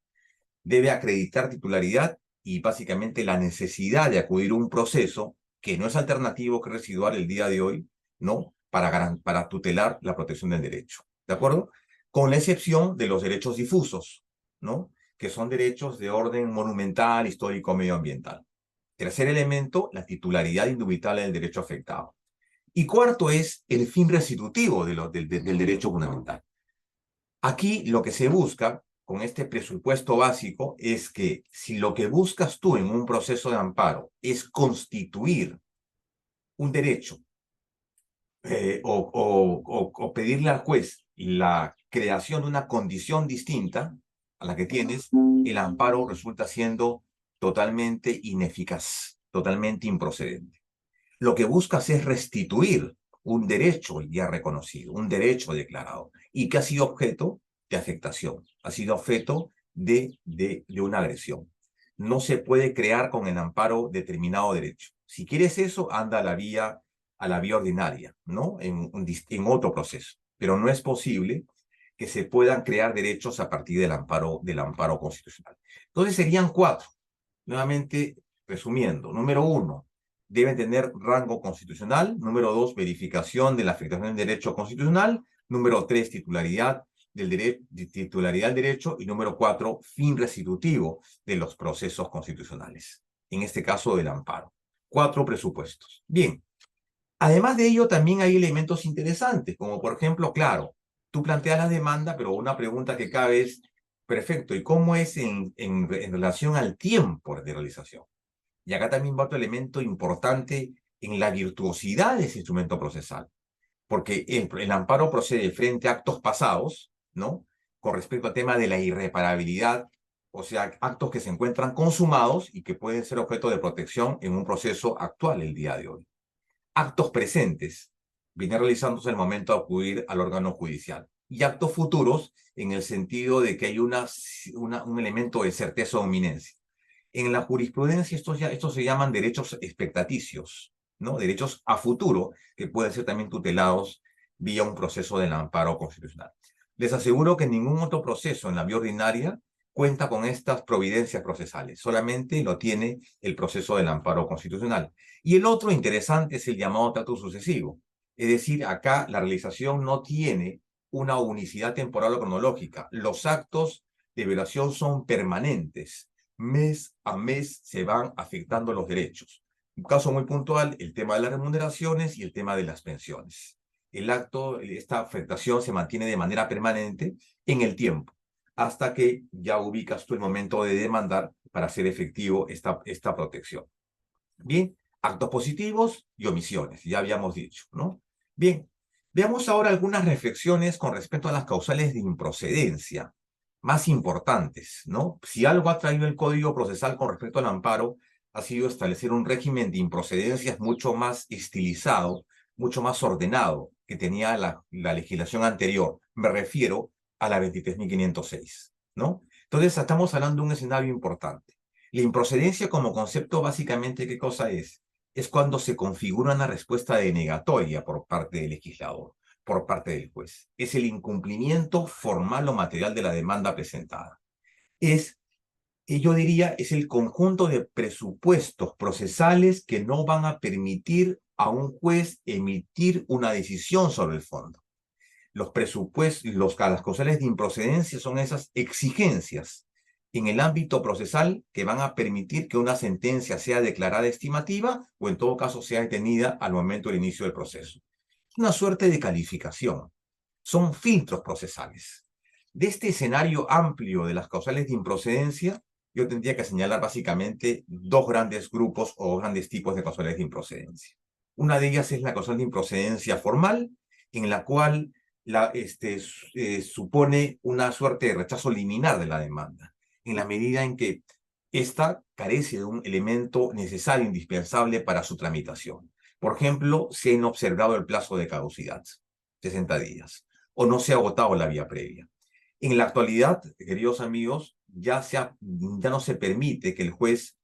Debe acreditar titularidad y básicamente la necesidad de acudir a un proceso que no es alternativo que residual el día de hoy, ¿no? Para tutelar la protección del derecho, ¿de acuerdo? Con la excepción de los derechos difusos, ¿no? Que son derechos de orden monumental, histórico, medioambiental. Tercer elemento, la titularidad indubitable del derecho afectado. Y cuarto es el fin restitutivo del derecho fundamental. Aquí lo que se busca con este presupuesto básico es que si lo que buscas tú en un proceso de amparo es constituir un derecho o pedirle al juez la creación de una condición distinta a la que tienes, el amparo resulta siendo totalmente ineficaz, totalmente improcedente. Lo que buscas es restituir un derecho ya reconocido, un derecho declarado, y que ha sido objeto de afectación, ha sido objeto de una agresión. No se puede crear con el amparo determinado derecho. Si quieres eso, anda a la vía ordinaria, ¿no? En otro proceso. Pero no es posible que se puedan crear derechos a partir del amparo constitucional. Entonces serían cuatro. Nuevamente, resumiendo. Número uno, deben tener rango constitucional. Número dos, verificación de la afectación del derecho constitucional. Número tres, titularidad del derecho. Y número cuatro, fin restitutivo de los procesos constitucionales. En este caso, del amparo. Cuatro presupuestos. Bien. Además de ello, también hay elementos interesantes, como por ejemplo, claro, tú planteas la demanda, pero una pregunta que cabe es, perfecto, ¿y cómo es en relación al tiempo de realización? Y acá también va otro elemento importante en la virtuosidad de ese instrumento procesal, porque el amparo procede frente a actos pasados, ¿no? Con respecto al tema de la irreparabilidad, o sea, actos que se encuentran consumados y que pueden ser objeto de protección en un proceso actual el día de hoy. Actos presentes, viene realizándose al momento de acudir al órgano judicial. Y actos futuros, en el sentido de que hay un elemento de certeza o inminencia. En la jurisprudencia estos se llaman derechos expectaticios, ¿no? Derechos a futuro que pueden ser también tutelados vía un proceso del amparo constitucional. Les aseguro que ningún otro proceso en la vía ordinaria cuenta con estas providencias procesales, solamente lo tiene el proceso del amparo constitucional. Y el otro interesante es el llamado trato sucesivo, es decir, acá la realización no tiene una unicidad temporal o cronológica, los actos de violación son permanentes, mes a mes se van afectando los derechos. Un caso muy puntual, el tema de las remuneraciones y el tema de las pensiones. Esta afectación se mantiene de manera permanente en el tiempo, hasta que ya ubicas tú el momento de demandar para hacer efectivo esta protección. Bien, actos positivos y omisiones, ya habíamos dicho, ¿no? Bien, veamos ahora algunas reflexiones con respecto a las causales de improcedencia más importantes, ¿no? Si algo ha traído el Código Procesal con respecto al amparo, ha sido establecer un régimen de improcedencias mucho más estilizado, mucho más ordenado que tenía la legislación anterior. Me refiero a la 23.506, ¿no? Entonces, estamos hablando de un escenario importante. La improcedencia como concepto, básicamente, ¿qué cosa es? Es cuando se configura una respuesta denegatoria por parte del legislador, por parte del juez. Es el incumplimiento formal o material de la demanda presentada. Yo diría, es el conjunto de presupuestos procesales que no van a permitir a un juez emitir una decisión sobre el fondo. Los presupuestos, las causales de improcedencia son esas exigencias en el ámbito procesal que van a permitir que una sentencia sea declarada estimativa o en todo caso sea detenida al momento del inicio del proceso. Es una suerte de calificación. Son filtros procesales. De este escenario amplio de las causales de improcedencia, yo tendría que señalar básicamente dos grandes grupos o grandes tipos de causales de improcedencia. Una de ellas es la causal de improcedencia formal, en la cual supone una suerte de rechazo liminar de la demanda, en la medida en que ésta carece de un elemento necesario, indispensable para su tramitación. Por ejemplo, se ha inobservado el plazo de caducidad, 60 días, o no se ha agotado la vía previa. En la actualidad, queridos amigos, ya no se permite que el juez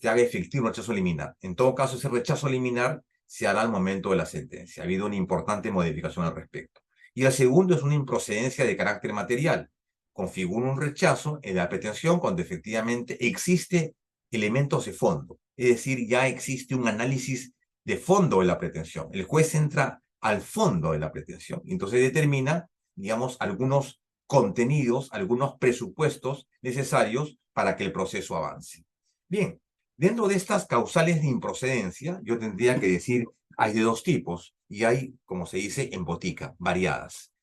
haga efectivo un rechazo liminar. En todo caso, ese rechazo liminar se hará al momento de la sentencia. Ha habido una importante modificación al respecto. Y el segundo es una improcedencia de carácter material. Configura un rechazo en la pretensión cuando efectivamente existe elementos de fondo. Es decir, ya existe un análisis de fondo de la pretensión. El juez entra al fondo de la pretensión. Entonces determina, digamos, algunos contenidos, algunos presupuestos necesarios para que el proceso avance. Bien, dentro de estas causales de improcedencia, yo tendría que decir, hay de dos tipos y hay, como se dice en botica, variadas.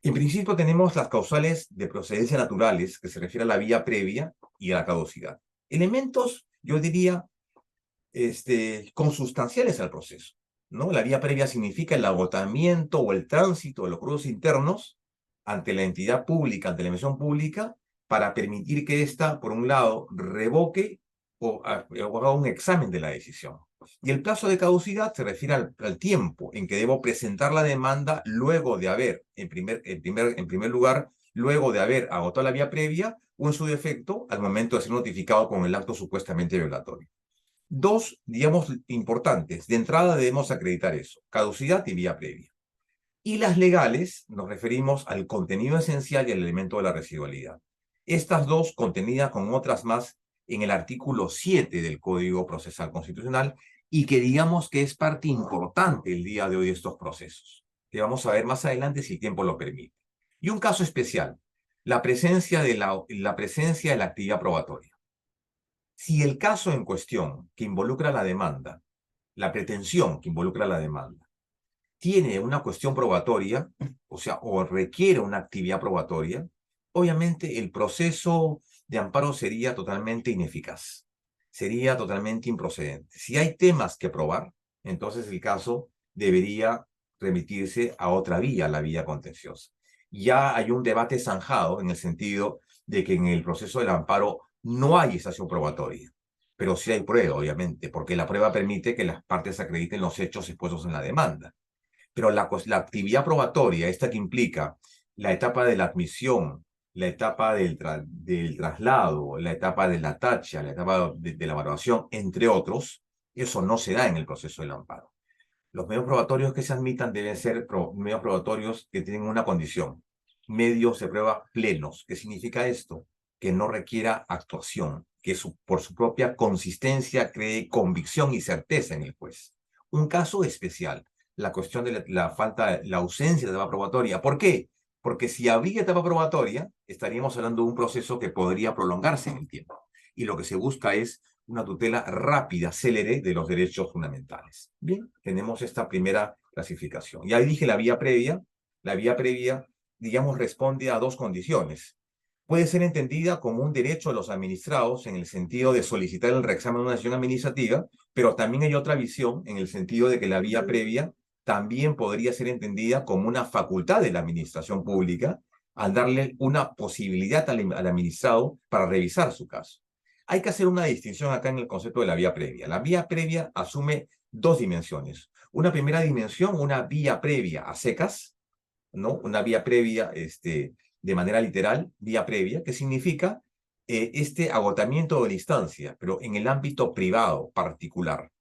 En principio tenemos las causales de procedencia naturales, que se refiere a la vía previa y a la caducidad. Elementos, yo diría, consustanciales al proceso, ¿no? La vía previa significa el agotamiento o el tránsito de los recursos internos ante la entidad pública, ante la emisión pública, para permitir que ésta, por un lado, revoque o haga un examen de la decisión. Y el plazo de caducidad se refiere al tiempo en que debo presentar la demanda luego de haber, en primer lugar, luego de haber agotado la vía previa o, en su defecto, al momento de ser notificado con el acto supuestamente violatorio. Dos, digamos, importantes. De entrada debemos acreditar eso, caducidad y vía previa. Y las legales nos referimos al contenido esencial y al elemento de la residualidad. Estas dos contenidas con otras más en el artículo 7 del Código Procesal Constitucional y que digamos que es parte importante el día de hoy de estos procesos, que vamos a ver más adelante si el tiempo lo permite. Y un caso especial, la presencia de la actividad probatoria. Si el caso en cuestión que involucra la demanda, la pretensión que involucra la demanda, tiene una cuestión probatoria, o sea, o requiere una actividad probatoria, obviamente el proceso de amparo sería totalmente ineficaz, sería totalmente improcedente. Si hay temas que probar, entonces el caso debería remitirse a otra vía, la vía contenciosa. Ya hay un debate zanjado en el sentido de que en el proceso del amparo no hay estación probatoria, pero sí hay prueba, obviamente, porque la prueba permite que las partes acrediten los hechos expuestos en la demanda. Pero la actividad probatoria, esta que implica la etapa de la admisión, la etapa del traslado, la etapa de la tacha, la etapa de la evaluación, entre otros, eso no se da en el proceso del amparo. Los medios probatorios que se admitan deben ser medios probatorios que tienen una condición, medios de prueba plenos. ¿Qué significa esto? Que no requiera actuación, que por su propia consistencia cree convicción y certeza en el juez. Un caso especial, la cuestión de la ausencia de etapa probatoria. ¿Por qué? Porque si habría etapa probatoria, estaríamos hablando de un proceso que podría prolongarse en el tiempo. Y lo que se busca es una tutela rápida, célere de los derechos fundamentales. Bien, tenemos esta primera clasificación. Y ahí dije la vía previa, digamos, responde a dos condiciones. Puede ser entendida como un derecho de los administrados en el sentido de solicitar el reexamen de una decisión administrativa, pero también hay otra visión en el sentido de que la vía previa también podría ser entendida como una facultad de la administración pública al darle una posibilidad al administrado para revisar su caso. Hay que hacer una distinción acá en el concepto de la vía previa. La vía previa asume dos dimensiones. Una primera dimensión, una vía previa a secas, ¿no? Una vía previa, de manera literal, vía previa, que significa este agotamiento de la instancia, pero en el ámbito privado, particular.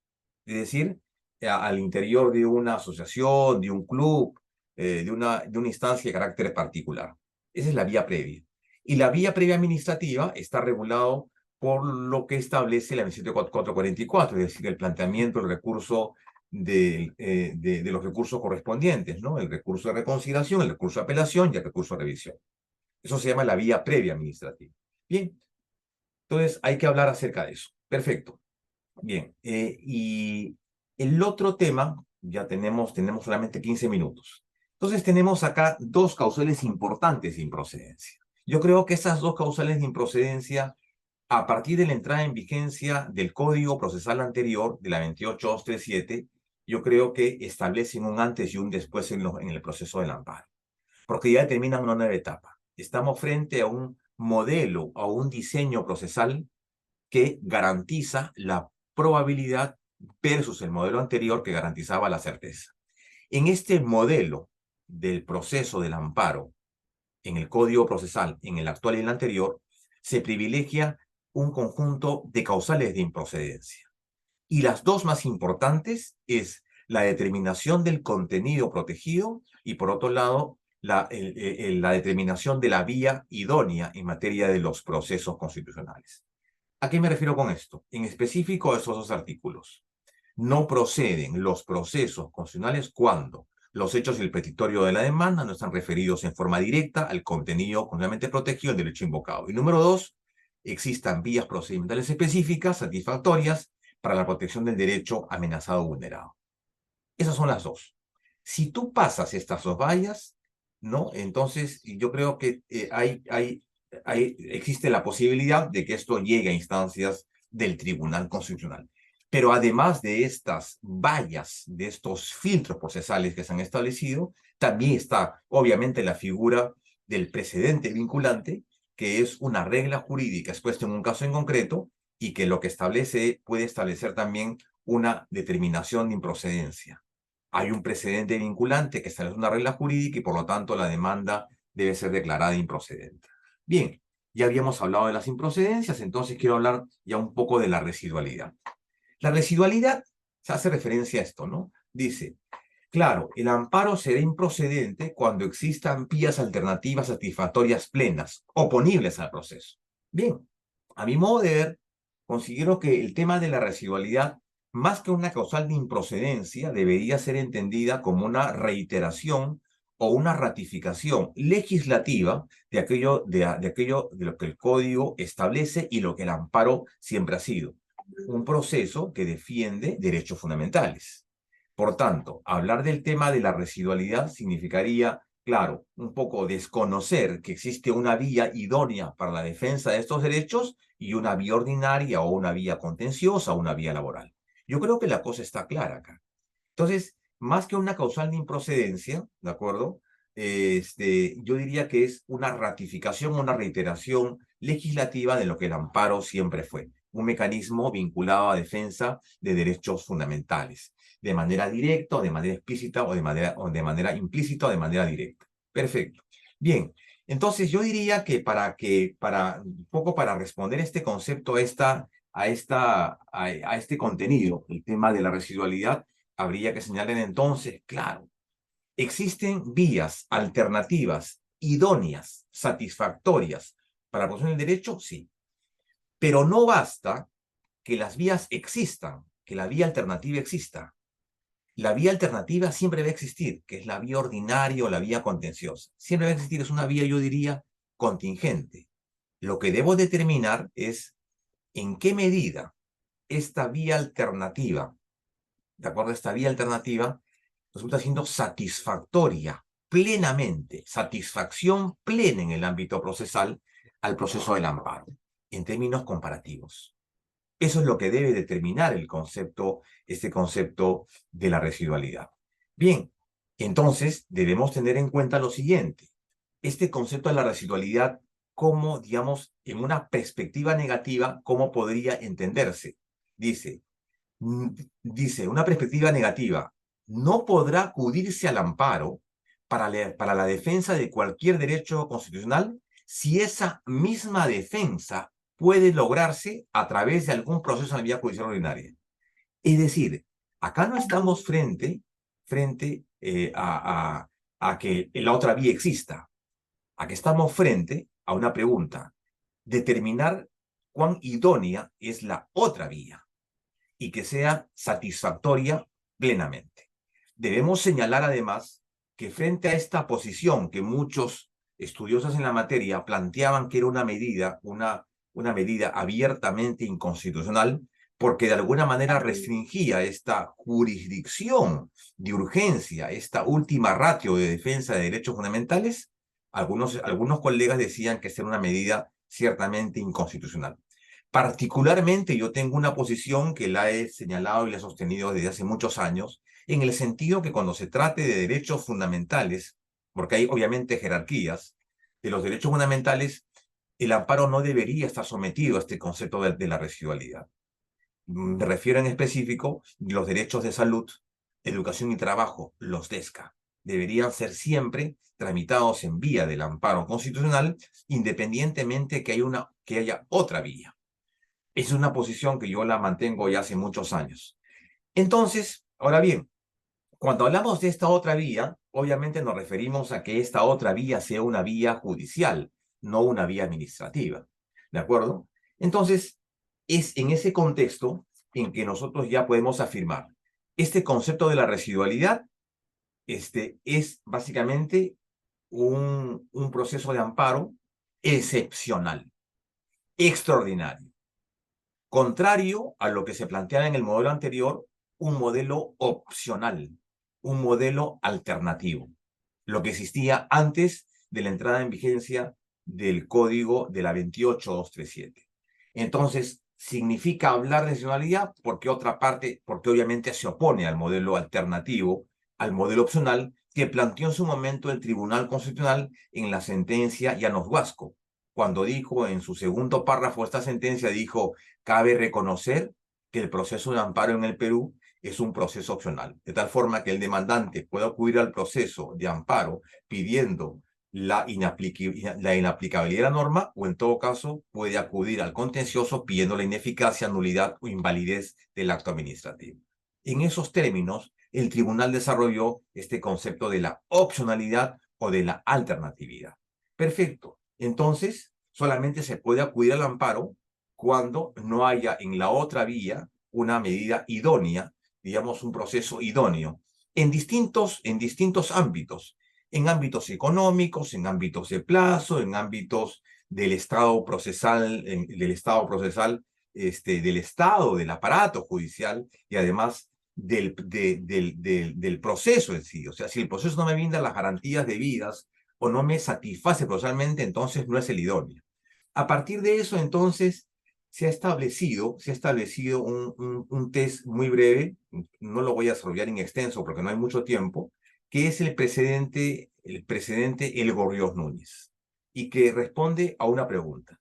Es decir, al interior de una asociación, de un club, de una instancia de carácter particular. Esa es la vía previa. Y la vía previa administrativa está regulado por lo que establece la 27444, es decir, el planteamiento, el recurso de los recursos correspondientes, ¿no? El recurso de reconciliación, el recurso de apelación y el recurso de revisión. Eso se llama la vía previa administrativa. Bien, Entonces, hay que hablar acerca de eso. Perfecto. Bien. Y el otro tema, ya tenemos solamente 15 minutos. Entonces, tenemos acá dos causales importantes de improcedencia. Yo creo que esas dos causales de improcedencia, a partir de la entrada en vigencia del Código Procesal anterior, de la 28237, yo creo que establecen un antes y un después en el proceso del amparo, porque ya determinan una nueva etapa. Estamos frente a un modelo, a un diseño procesal que garantiza la probabilidad versus el modelo anterior que garantizaba la certeza. En este modelo del proceso del amparo, en el Código Procesal, en el actual y el anterior, se privilegia un conjunto de causales de improcedencia. Y las dos más importantes es la determinación del contenido protegido y, por otro lado, la determinación de la vía idónea en materia de los procesos constitucionales. ¿A qué me refiero con esto? En específico, esos dos artículos. No proceden los procesos constitucionales cuando los hechos y el petitorio de la demanda no están referidos en forma directa al contenido constitucionalmente protegido del derecho invocado. Y número dos, existan vías procedimentales específicas satisfactorias para la protección del derecho amenazado o vulnerado. Esas son las dos. Si tú pasas estas dos vallas, ¿no? Entonces, yo creo que existe la posibilidad de que esto llegue a instancias del Tribunal Constitucional. Pero además de estas vallas, de estos filtros procesales que se han establecido, también está, obviamente, la figura del precedente vinculante, que es una regla jurídica expuesta en un caso en concreto y que lo que establece puede establecer también una determinación de improcedencia. Hay un precedente vinculante que establece una regla jurídica y por lo tanto la demanda debe ser declarada improcedente. Bien, ya habíamos hablado de las improcedencias, entonces quiero hablar ya un poco de la residualidad. La residualidad se hace referencia a esto, ¿no? Dice, claro, el amparo será improcedente cuando existan vías alternativas satisfactorias plenas, oponibles al proceso. Bien, a mi modo de ver, considero que el tema de la residualidad, más que una causal de improcedencia, debería ser entendida como una reiteración o una ratificación legislativa de aquello de lo que el Código establece y lo que el amparo siempre ha sido. Un proceso que defiende derechos fundamentales. Por tanto, hablar del tema de la residualidad significaría, claro, un poco desconocer que existe una vía idónea para la defensa de estos derechos y una vía ordinaria o una vía contenciosa o una vía laboral. Yo creo que la cosa está clara acá. Entonces, más que una causal de improcedencia, ¿de acuerdo? Yo diría que es una ratificación, una reiteración legislativa de lo que el amparo siempre fue, un mecanismo vinculado a defensa de derechos fundamentales, de manera directa o de manera explícita o de manera implícita o de manera directa. Perfecto. Bien, entonces yo diría que un poco para responder este concepto, a este contenido, el tema de la residualidad, habría que señalar entonces, claro, existen vías alternativas, idóneas, satisfactorias para la protección del derecho, sí. Pero no basta que las vías existan, que la vía alternativa exista. La vía alternativa siempre va a existir, que es la vía ordinaria o la vía contenciosa. Siempre va a existir, es una vía, yo diría, contingente. Lo que debo determinar es en qué medida esta vía alternativa, de acuerdo a esta vía alternativa, resulta siendo satisfactoria plenamente, satisfacción plena en el ámbito procesal al proceso del amparo, en términos comparativos. Eso es lo que debe determinar este concepto de la residualidad. Bien, entonces debemos tener en cuenta lo siguiente. Este concepto de la residualidad, ¿cómo, digamos, en una perspectiva negativa, cómo podría entenderse? Dice, una perspectiva negativa, no podrá acudirse al amparo para la defensa de cualquier derecho constitucional si esa misma defensa puede lograrse a través de algún proceso en la vía judicial ordinaria. Es decir, acá no estamos frente a que la otra vía exista. Aquí estamos frente a una pregunta: determinar cuán idónea es la otra vía y que sea satisfactoria plenamente. Debemos señalar además que frente a esta posición que muchos estudiosos en la materia planteaban que era una medida, una medida abiertamente inconstitucional porque de alguna manera restringía esta jurisdicción de urgencia, esta última ratio de defensa de derechos fundamentales. Algunos colegas decían que esta era una medida ciertamente inconstitucional. Particularmente yo tengo una posición que la he señalado y la he sostenido desde hace muchos años, en el sentido que cuando se trate de derechos fundamentales, porque hay obviamente jerarquías de los derechos fundamentales, el amparo no debería estar sometido a este concepto de la residualidad. Me refiero en específico a los derechos de salud, educación y trabajo, los DESCA. Deberían ser siempre tramitados en vía del amparo constitucional, independientemente que haya otra vía. Es una posición que yo la mantengo ya hace muchos años. Entonces, ahora bien, cuando hablamos de esta otra vía, obviamente nos referimos a que esta otra vía sea una vía judicial, no una vía administrativa. ¿De acuerdo? Entonces, es en ese contexto en que nosotros ya podemos afirmar este concepto de la residualidad es básicamente un proceso de amparo excepcional, extraordinario. Contrario a lo que se planteaba en el modelo anterior, un modelo opcional, un modelo alternativo, lo que existía antes de la entrada en vigencia del código de la 28237. Entonces, significa hablar de nacionalidad porque porque obviamente se opone al modelo alternativo, al modelo opcional que planteó en su momento el Tribunal Constitucional en la sentencia Llanos Huasco, cuando dijo en su segundo párrafo esta sentencia, dijo: cabe reconocer que el proceso de amparo en el Perú es un proceso opcional, de tal forma que el demandante pueda acudir al proceso de amparo pidiendo la inaplicabilidad de la norma, o en todo caso puede acudir al contencioso pidiendo la ineficacia, nulidad o invalidez del acto administrativo. En esos términos, el tribunal desarrolló este concepto de la opcionalidad o de la alternatividad. Perfecto. Entonces, solamente se puede acudir al amparo cuando no haya en la otra vía una medida idónea, digamos un proceso idóneo, en distintos ámbitos, en ámbitos económicos, en ámbitos de plazo, en ámbitos del estado procesal, del estado, del aparato judicial y además del proceso en sí. O sea, si el proceso no me brinda las garantías debidas o no me satisface procesalmente, entonces no es el idóneo. A partir de eso, entonces, se ha establecido un test muy breve, no lo voy a desarrollar en extenso porque no hay mucho tiempo, que es el precedente El Gorriós Núñez, y que responde a una pregunta: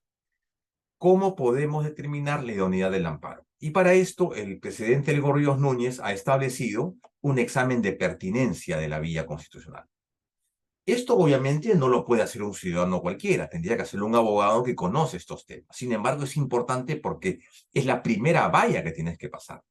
¿cómo podemos determinar la idoneidad del amparo? Y para esto, el presidente El Gorriós Núñez ha establecido un examen de pertinencia de la vía constitucional. Esto obviamente no lo puede hacer un ciudadano cualquiera, tendría que hacerlo un abogado que conoce estos temas. Sin embargo, es importante porque es la primera valla que tienes que pasar.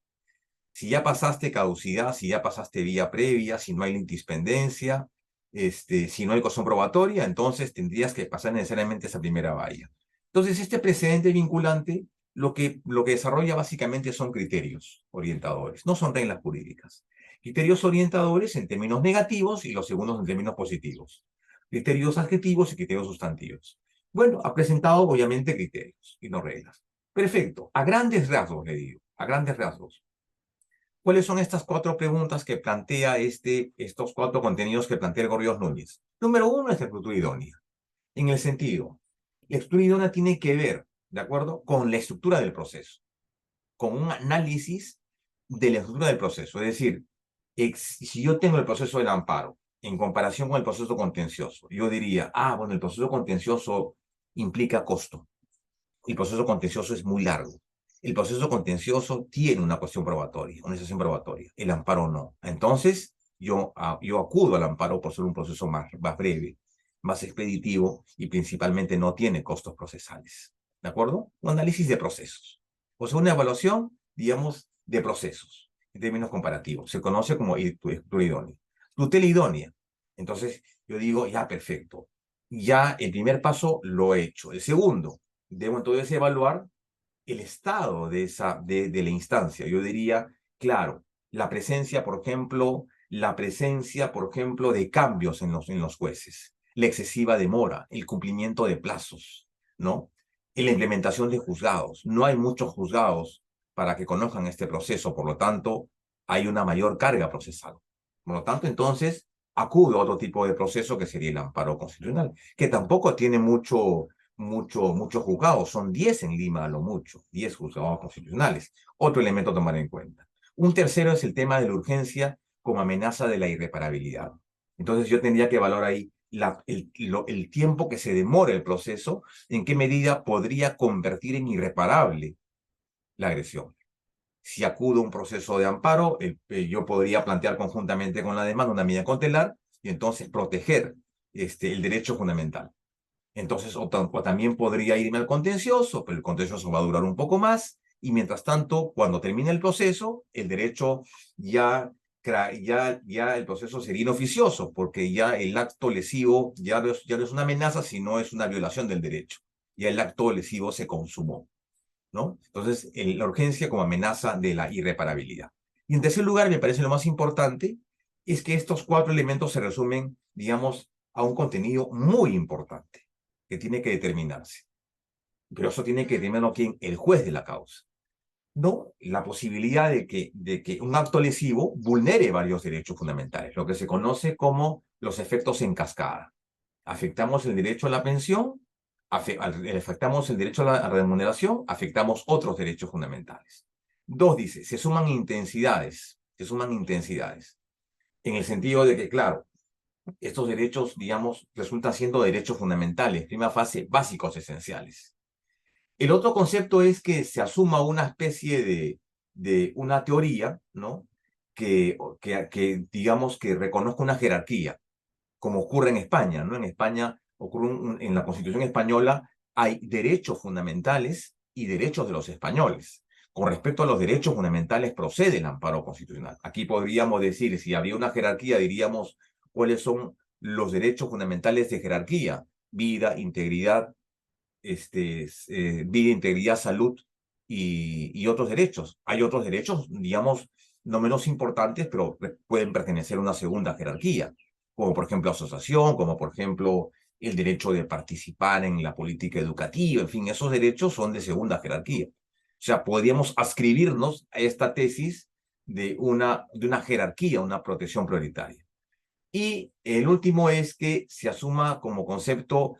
Si ya pasaste caducidad, si ya pasaste vía previa, si no hay litispendencia, si no hay cuestión probatoria, entonces tendrías que pasar necesariamente esa primera valla. Entonces, este precedente vinculante lo que desarrolla básicamente son criterios orientadores, no son reglas jurídicas. Criterios orientadores en términos negativos y los segundos en términos positivos. Criterios adjetivos y criterios sustantivos. Bueno, ha presentado obviamente criterios y no reglas. Perfecto. A grandes rasgos, le digo, a grandes rasgos. ¿Cuáles son estas cuatro preguntas que plantea estos cuatro contenidos que plantea El Gorriós Núñez? Número uno es la estructura idónea. En el sentido, la estructura idónea tiene que ver, ¿de acuerdo?, con la estructura del proceso, con un análisis de la estructura del proceso. Es decir, si yo tengo el proceso del amparo en comparación con el proceso contencioso, yo diría: bueno, el proceso contencioso implica costo. El proceso contencioso es muy largo. El proceso contencioso tiene una cuestión probatoria, una sesión probatoria. El amparo no. Entonces, yo acudo al amparo por ser un proceso más breve, más expeditivo y principalmente no tiene costos procesales. ¿De acuerdo? Un análisis de procesos. O sea, una evaluación, digamos, de procesos en términos comparativos. Se conoce como estructura idónea. Tutela idónea. Entonces, yo digo: ya, perfecto. Ya el primer paso lo he hecho. El segundo, debo entonces evaluar el estado de la instancia. Yo diría, claro, la presencia, por ejemplo, de cambios en los jueces, la excesiva demora, el cumplimiento de plazos, ¿no? y la implementación de juzgados. No hay muchos juzgados para que conozcan este proceso, por lo tanto, hay una mayor carga procesal. Por lo tanto, entonces, acude a otro tipo de proceso que sería el amparo constitucional, que tampoco tiene muchos juzgados, son 10 en Lima a lo mucho, 10 juzgados constitucionales. Otro elemento a tomar en cuenta. Un tercero es el tema de la urgencia como amenaza de la irreparabilidad. Entonces yo tendría que evaluar ahí el tiempo que se demora el proceso, en qué medida podría convertir en irreparable la agresión. Si acudo a un proceso de amparo, yo podría plantear conjuntamente con la demanda una medida cautelar y entonces proteger el derecho fundamental. Entonces, o también podría irme al contencioso, pero el contencioso va a durar un poco más y mientras tanto, cuando termine el proceso, el derecho ya el proceso sería inoficioso, porque ya el acto lesivo ya no es una amenaza, sino es una violación del derecho. Ya el acto lesivo se consumó, ¿no? Entonces, la urgencia como amenaza de la irreparabilidad. Y en tercer lugar, me parece lo más importante, es que estos 4 elementos se resumen, digamos, a un contenido muy importante que tiene que determinarse. Pero eso tiene que determinarlo quién, el juez de la causa. No la posibilidad de que un acto lesivo vulnere varios derechos fundamentales, lo que se conoce como los efectos en cascada. Afectamos el derecho a la pensión, afectamos el derecho a la remuneración, afectamos otros derechos fundamentales. 2 dice, se suman intensidades, en el sentido de que, claro, estos derechos, digamos, resultan siendo derechos fundamentales, prima facie, básicos, esenciales. El otro concepto es que se asuma una especie de una teoría, ¿no? Que digamos, que reconozca una jerarquía, como ocurre en España, ¿no? En España ocurre en la Constitución española hay derechos fundamentales y derechos de los españoles. Con respecto a los derechos fundamentales procede el amparo constitucional. Aquí podríamos decir, si habría una jerarquía, diríamos cuáles son los derechos fundamentales de jerarquía: vida, integridad, vida, integridad, salud y otros derechos. Hay otros derechos, digamos, no menos importantes, pero pueden pertenecer a una segunda jerarquía, como por ejemplo asociación, como por ejemplo el derecho de participar en la política educativa, en fin, esos derechos son de segunda jerarquía. O sea, podríamos ascribirnos a esta tesis de una jerarquía, una protección prioritaria. Y el último es que se asuma como concepto,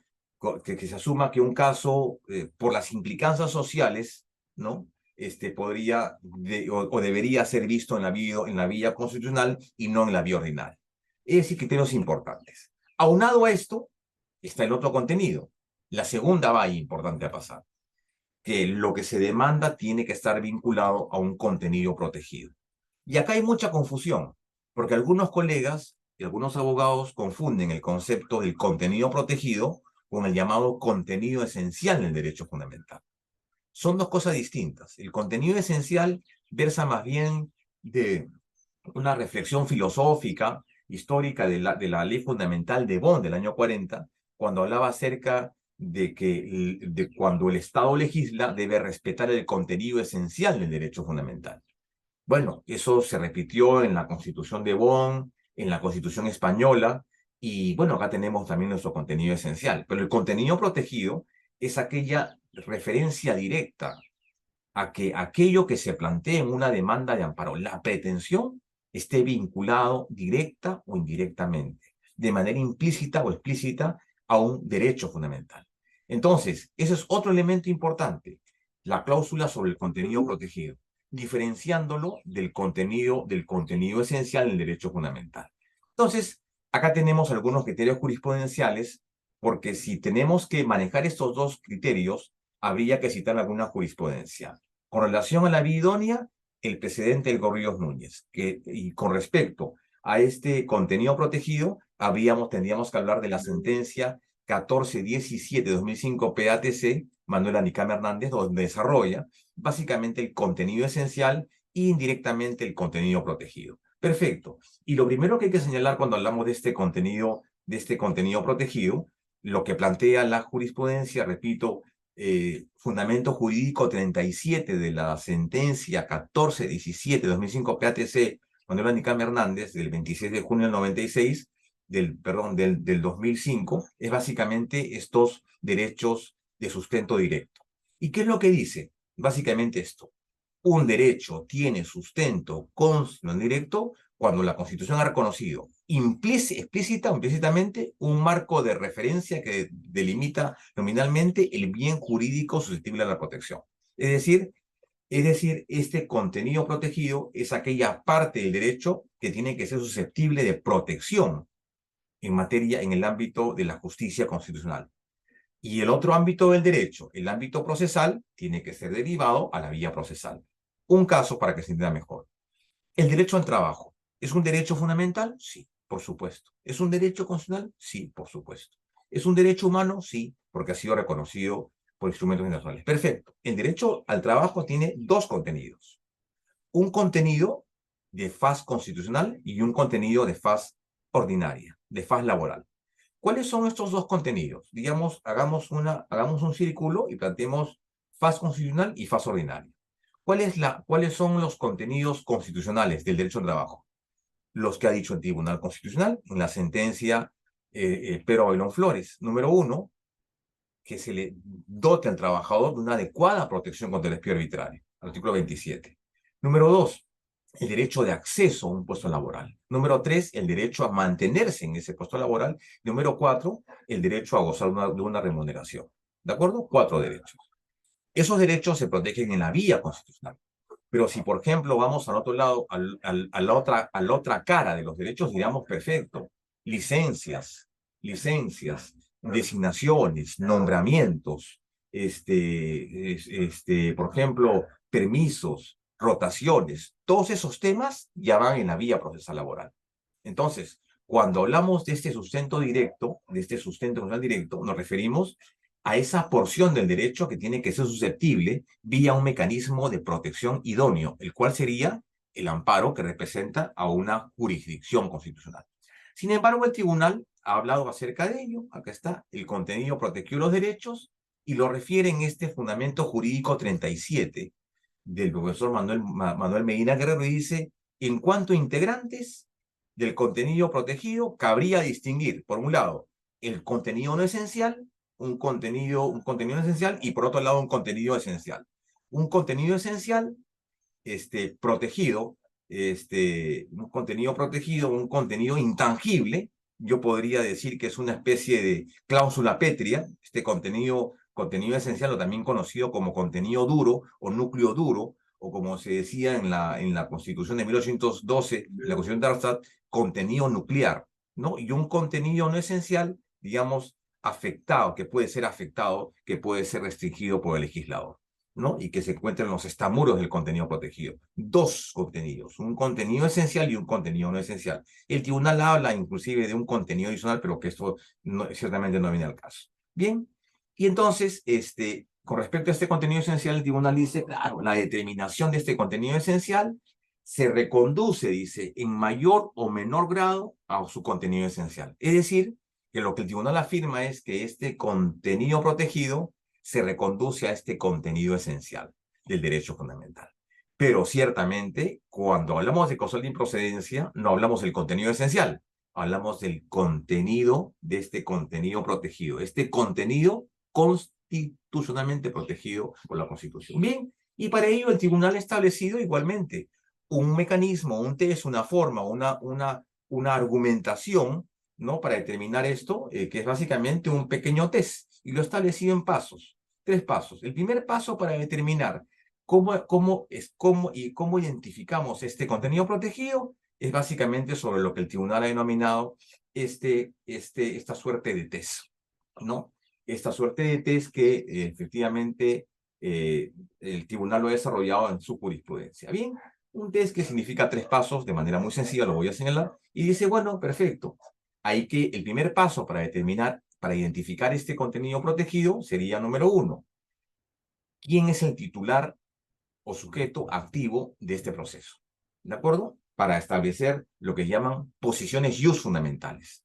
que se asuma que un caso, por las implicancias sociales, ¿no? Podría o debería ser visto en la vía constitucional y no en la vía ordinaria. Es decir, criterios importantes. Aunado a esto, está el otro contenido. La segunda valla importante a pasar, que lo que se demanda tiene que estar vinculado a un contenido protegido. Y acá hay mucha confusión, porque algunos colegas y algunos abogados confunden el concepto del contenido protegido con el llamado contenido esencial del derecho fundamental. Son dos cosas distintas. El contenido esencial versa más bien de una reflexión filosófica, histórica de la Ley Fundamental de Bonn del año 40, cuando hablaba acerca de cuando el Estado legisla debe respetar el contenido esencial del derecho fundamental. Bueno, eso se repitió en la Constitución de Bonn, en la Constitución española, y bueno, acá tenemos también nuestro contenido esencial. Pero el contenido protegido es aquella referencia directa a que aquello que se plantea en una demanda de amparo, la pretensión, esté vinculado directa o indirectamente, de manera implícita o explícita, a un derecho fundamental. Entonces, ese es otro elemento importante, la cláusula sobre el contenido protegido, diferenciándolo del contenido esencial del derecho fundamental. Entonces, acá tenemos algunos criterios jurisprudenciales, porque si tenemos que manejar estos dos criterios, habría que citar alguna jurisprudencia. Con relación a la vía idónea, el precedente del Gorríos Núñez, y con respecto a este contenido protegido, tendríamos que hablar de la sentencia 1417-2005 PATC, Manuel Anicama Hernández, donde desarrolla básicamente el contenido esencial e indirectamente el contenido protegido. Perfecto. Y lo primero que hay que señalar cuando hablamos de este contenido protegido, lo que plantea la jurisprudencia, repito, fundamento jurídico 37 de la sentencia 1417-2005 PATC, Manuel Anicama Hernández, del 26 de junio del 96, del 2005, es básicamente estos derechos de sustento directo. ¿Y qué es lo que dice? Básicamente esto. Un derecho tiene sustento constitucional directo cuando la Constitución ha reconocido explícita o implícitamente un marco de referencia que delimita nominalmente el bien jurídico susceptible a la protección. Es decir, este contenido protegido es aquella parte del derecho que tiene que ser susceptible de protección en el ámbito de la justicia constitucional. Y el otro ámbito del derecho, el ámbito procesal, tiene que ser derivado a la vía procesal. Un caso para que se entienda mejor. El derecho al trabajo. ¿Es un derecho fundamental? Sí, por supuesto. ¿Es un derecho constitucional? Sí, por supuesto. ¿Es un derecho humano? Sí, porque ha sido reconocido por instrumentos internacionales. Perfecto. El derecho al trabajo tiene dos contenidos. Un contenido de faz constitucional y un contenido de faz ordinaria, de faz laboral. ¿Cuáles son estos dos contenidos? Digamos, hagamos un círculo y planteemos faz constitucional y faz ordinaria. ¿Cuáles son los contenidos constitucionales del derecho al trabajo? Los que ha dicho el Tribunal Constitucional en la sentencia Pero Abelón Flores. Número uno, que se le dote al trabajador de una adecuada protección contra el despido arbitrario. Artículo 27. Número dos, el derecho de acceso a un puesto laboral. Número tres, el derecho a mantenerse en ese puesto laboral. Número cuatro, el derecho a gozar de una remuneración. ¿De acuerdo? Cuatro derechos. Esos derechos se protegen en la vía constitucional. Pero si, por ejemplo, vamos al otro lado, a la otra cara de los derechos, digamos, perfecto, licencias, designaciones, nombramientos, por ejemplo, permisos, rotaciones, todos esos temas ya van en la vía procesal laboral. Entonces, cuando hablamos de este sustento directo, de este sustento constitucional directo, nos referimos a esa porción del derecho que tiene que ser susceptible vía un mecanismo de protección idóneo, el cual sería el amparo que representa a una jurisdicción constitucional. Sin embargo, el tribunal ha hablado acerca de ello. Acá está el contenido protegido de los derechos y lo refiere en este fundamento jurídico 37 del profesor Manuel Medina Guerrero y dice, en cuanto a integrantes del contenido protegido, cabría distinguir, por un lado, el contenido no esencial, un contenido no esencial y por otro lado un contenido esencial. Un contenido esencial protegido, un contenido intangible, yo podría decir que es una especie de cláusula pétrea, este contenido esencial o también conocido como contenido duro o núcleo duro, o como se decía en la Constitución de 1812, la Constitución de Darmstadt, contenido nuclear, ¿no? Y un contenido no esencial, digamos, afectado, que puede ser restringido por el legislador, ¿no? Y que se encuentran en los estamuros del contenido protegido. Dos contenidos, un contenido esencial y un contenido no esencial. El tribunal habla inclusive de un contenido adicional, pero que esto ciertamente no viene al caso. Bien, y entonces, con respecto a este contenido esencial, el tribunal dice, claro, la determinación de este contenido esencial se reconduce, dice, en mayor o menor grado a su contenido esencial. Es decir, que lo que el tribunal afirma es que este contenido protegido se reconduce a este contenido esencial del derecho fundamental. Pero ciertamente, cuando hablamos de causal de improcedencia, no hablamos del contenido esencial, hablamos del contenido de este contenido protegido, este contenido constitucionalmente protegido por la Constitución. Bien, y para ello el tribunal ha establecido igualmente un mecanismo, un test, una forma, una argumentación, ¿no? Para determinar esto, que es básicamente un pequeño test, y lo he establecido en pasos, 3 pasos. El primer paso para determinar cómo identificamos este contenido protegido es básicamente sobre lo que el tribunal ha denominado esta suerte de test, ¿no? Esta suerte de test que efectivamente el tribunal lo ha desarrollado en su jurisprudencia. Bien, un test que significa 3 pasos, de manera muy sencilla, lo voy a señalar, y dice, bueno, perfecto, el primer paso para identificar este contenido protegido sería número 1. ¿Quién es el titular o sujeto activo de este proceso? ¿De acuerdo? Para establecer lo que llaman posiciones ius fundamentales.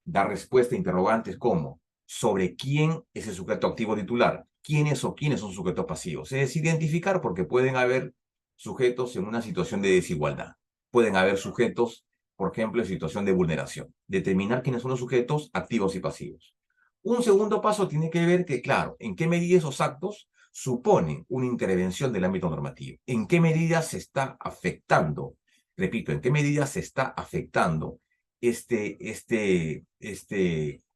Dar respuesta a interrogantes como sobre quién es el sujeto activo titular, quiénes son sujetos pasivos. Es decir, identificar porque pueden haber sujetos en una situación de desigualdad. Pueden haber sujetos, por ejemplo, en situación de vulneración. Determinar quiénes son los sujetos activos y pasivos. Un segundo paso tiene que ver que, claro, en qué medida esos actos suponen una intervención del ámbito normativo. ¿En qué medida se está afectando? Repito, ¿en qué medida se está afectando este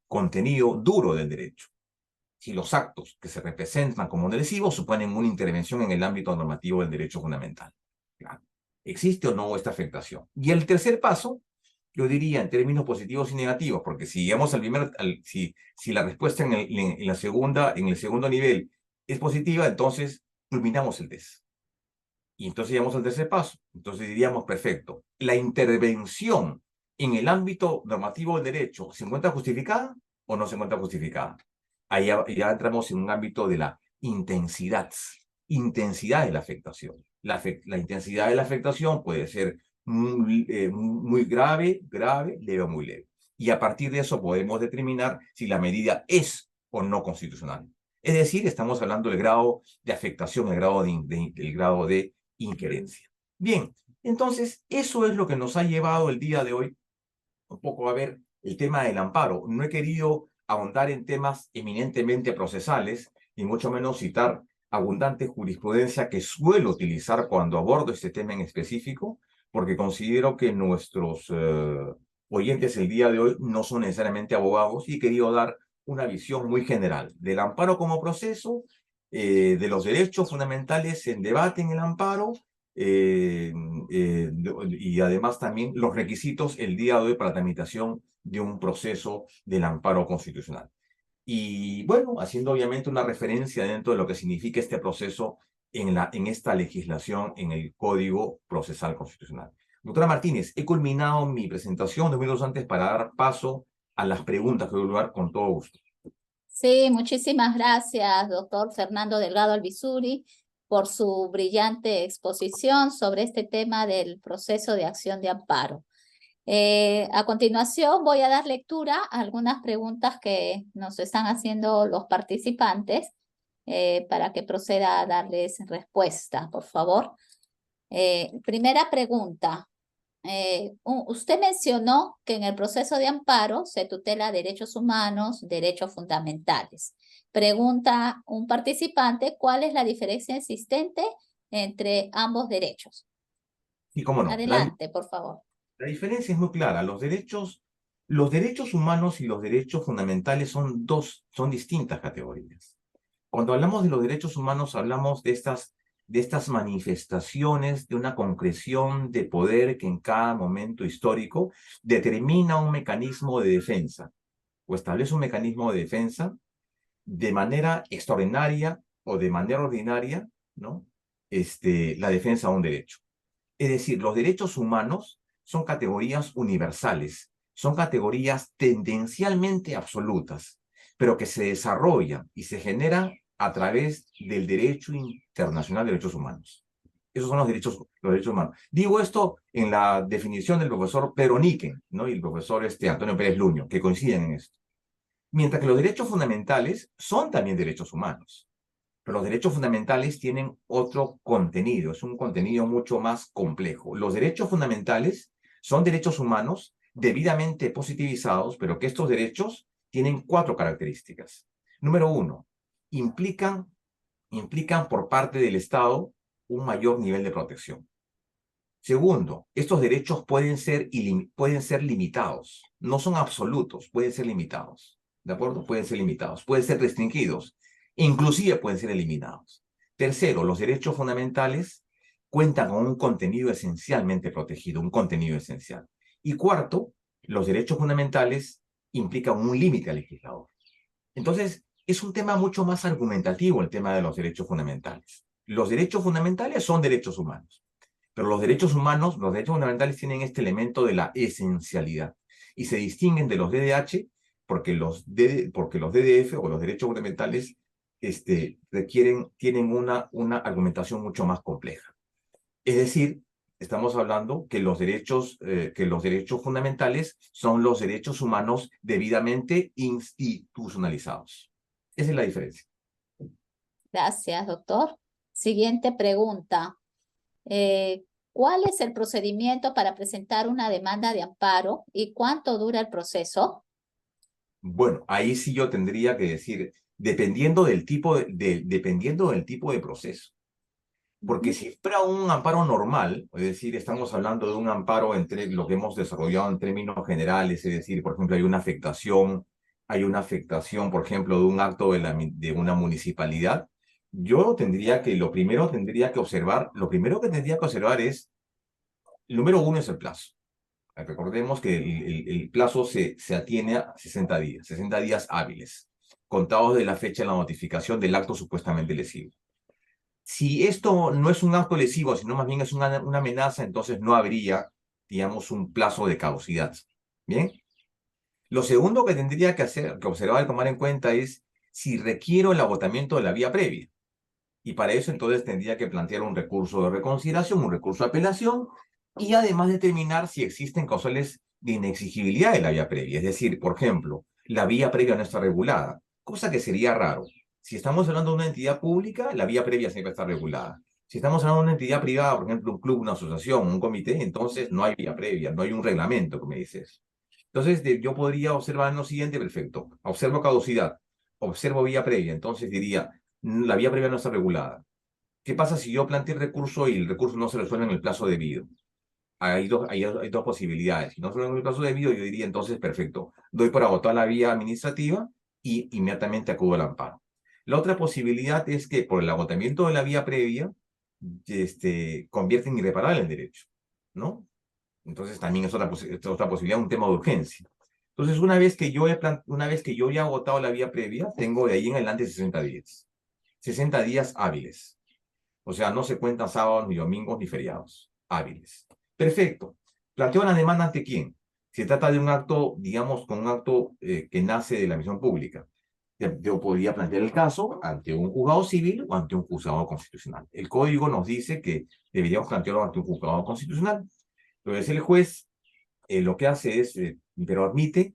contenido duro del derecho? Si los actos que se representan como lesivos suponen una intervención en el ámbito normativo del derecho fundamental. Claro. ¿Existe o no esta afectación? Y el tercer paso, yo diría en términos positivos y negativos, porque si llegamos al si la respuesta en el segundo nivel es positiva, entonces culminamos el test. Y entonces llegamos al tercer paso. Entonces diríamos, perfecto, ¿la intervención en el ámbito normativo del derecho se encuentra justificada o no se encuentra justificada? Ahí ya entramos en un ámbito de la intensidad de la afectación. La intensidad de la afectación puede ser muy grave, leve o muy leve. Y a partir de eso podemos determinar si la medida es o no constitucional. Es decir, estamos hablando del grado de afectación, el grado de injerencia. Bien, entonces eso es lo que nos ha llevado el día de hoy un poco a ver el tema del amparo. No he querido ahondar en temas eminentemente procesales, ni mucho menos citar abundante jurisprudencia que suelo utilizar cuando abordo este tema en específico, porque considero que nuestros oyentes el día de hoy no son necesariamente abogados y he querido dar una visión muy general del amparo como proceso, de los derechos fundamentales en debate en el amparo, y además también los requisitos el día de hoy para la tramitación de un proceso del amparo constitucional. Y bueno, haciendo obviamente una referencia dentro de lo que significa este proceso en esta legislación en el Código Procesal Constitucional. Doctora Martínez, he culminado mi presentación 2 minutos antes para dar paso a las preguntas que voy a lugar con todo gusto. Sí, muchísimas gracias, doctor Fernando Delgado Alvisuri, por su brillante exposición sobre este tema del proceso de acción de amparo. A continuación voy a dar lectura a algunas preguntas que nos están haciendo los participantes para que proceda a darles respuesta, por favor. Primera pregunta. Usted mencionó que en el proceso de amparo se tutela derechos humanos, derechos fundamentales. Pregunta un participante, ¿cuál es la diferencia existente entre ambos derechos? Y cómo no, Adelante, por favor. la diferencia es muy clara. Los derechos humanos y los derechos fundamentales son distintas categorías. Cuando hablamos de los derechos humanos, hablamos de estas manifestaciones de una concreción de poder que en cada momento histórico determina un mecanismo de defensa o establece un mecanismo de defensa de manera extraordinaria o de manera ordinaria, ¿no? La defensa de un derecho. Es decir, los derechos humanos son categorías universales, son categorías tendencialmente absolutas, pero que se desarrollan y se generan a través del derecho internacional de derechos humanos. Esos son los derechos humanos. Digo esto en la definición del profesor Pedro Niken, ¿no? Y el profesor Antonio Pérez Luño, que coinciden en esto. Mientras que los derechos fundamentales son también derechos humanos. Pero los derechos fundamentales tienen otro contenido, es un contenido mucho más complejo. Los derechos fundamentales son derechos humanos debidamente positivizados, pero que estos derechos tienen 4 características. Número 1, implican por parte del Estado un mayor nivel de protección. Segundo, estos derechos pueden ser limitados, no son absolutos, pueden ser limitados, ¿de acuerdo? Pueden ser limitados, pueden ser restringidos, inclusive pueden ser eliminados. Tercero, los derechos fundamentales cuentan con un contenido esencialmente protegido, un contenido esencial. Y cuarto, los derechos fundamentales implican un límite al legislador. Entonces, es un tema mucho más argumentativo el tema de los derechos fundamentales. Los derechos fundamentales son derechos humanos. Pero los derechos humanos, los derechos fundamentales tienen este elemento de la esencialidad y se distinguen de los DDH porque los DDF o los derechos fundamentales tienen una argumentación mucho más compleja. Es decir, estamos hablando que los derechos fundamentales son los derechos humanos debidamente institucionalizados. Esa es la diferencia. Gracias, doctor. Siguiente pregunta. ¿Cuál es el procedimiento para presentar una demanda de amparo y cuánto dura el proceso? Bueno, ahí sí yo tendría que decir, dependiendo del tipo de proceso. Porque si fuera un amparo normal, es decir, estamos hablando de un amparo entre lo que hemos desarrollado en términos generales, es decir, por ejemplo, hay una afectación, por ejemplo, de un acto de una municipalidad, yo tendría que, lo primero que tendría que observar es, el número uno es el plazo. Recordemos que el plazo se atiene a 60 días hábiles, contados de la fecha de la notificación del acto supuestamente lesivo. Si esto no es un acto lesivo, sino más bien es una amenaza, entonces no habría, digamos, un plazo de caducidad. ¿Bien? Lo segundo que tendría que observar y tomar en cuenta es si requiero el agotamiento de la vía previa. Y para eso entonces tendría que plantear un recurso de reconsideración, un recurso de apelación, y además determinar si existen causales de inexigibilidad de la vía previa. Es decir, por ejemplo, la vía previa no está regulada, cosa que sería raro. Si estamos hablando de una entidad pública, la vía previa siempre está regulada. Si estamos hablando de una entidad privada, por ejemplo, un club, una asociación, un comité, entonces no hay vía previa, no hay un reglamento que me dice eso. Entonces, yo podría observar en lo siguiente, perfecto. Observo caducidad, observo vía previa, entonces diría, la vía previa no está regulada. ¿Qué pasa si yo planteo el recurso y el recurso no se resuelve en el plazo debido? Hay dos posibilidades. Si no se resuelve en el plazo debido, yo diría entonces, perfecto, doy por agotar la vía administrativa y inmediatamente acudo al amparo. La otra posibilidad es que por el agotamiento de la vía previa, convierte en irreparable el derecho, ¿no? Entonces también es otra posibilidad, un tema de urgencia. Entonces, una vez que yo ya he agotado la vía previa, tengo de ahí en adelante 60 días. 60 días hábiles. O sea, no se cuentan sábados, ni domingos, ni feriados. Hábiles. Perfecto. ¿Planteo la demanda ante quién? Se trata de un acto, digamos, con un acto que nace de la misión pública. Yo podría plantear el caso ante un juzgado civil o ante un juzgado constitucional. El código nos dice que deberíamos plantearlo ante un juzgado constitucional. Entonces el juez lo que hace es, pero admite,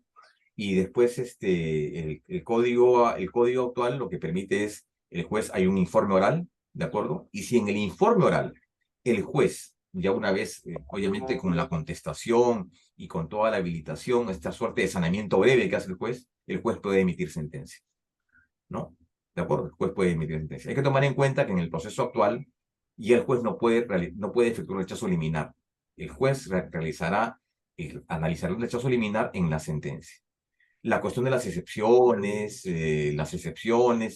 y después el código actual lo que permite es, el juez hay un informe oral, ¿de acuerdo? Y si en el informe oral el juez, ya una vez, obviamente con la contestación y con toda la habilitación, esta suerte de saneamiento breve que hace el juez puede emitir sentencia, ¿no? ¿De acuerdo? El juez puede emitir sentencia. Hay que tomar en cuenta que en el proceso actual ya el juez no puede efectuar un rechazo liminar. El juez analizará el rechazo liminar en la sentencia. La cuestión de las excepciones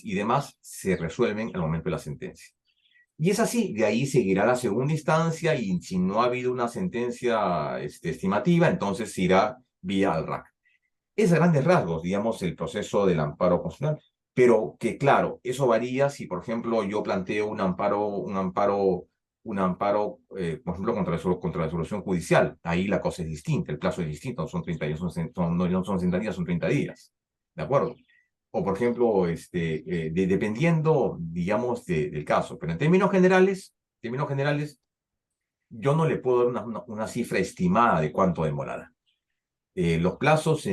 y demás se resuelven al momento de la sentencia. Y es así, de ahí seguirá la segunda instancia y si no ha habido una sentencia estimativa, entonces se irá vía al RAC. Es a grandes rasgos, digamos, el proceso del amparo constitucional, pero que claro, eso varía si, por ejemplo, yo planteo por ejemplo, contra la resolución judicial. Ahí la cosa es distinta, el plazo es distinto, son 30 días, no son 60 días, son 30 días. ¿De acuerdo? O, por ejemplo, dependiendo, digamos, del caso. Pero en términos generales, yo no le puedo dar una cifra estimada de cuánto demorará. Los plazos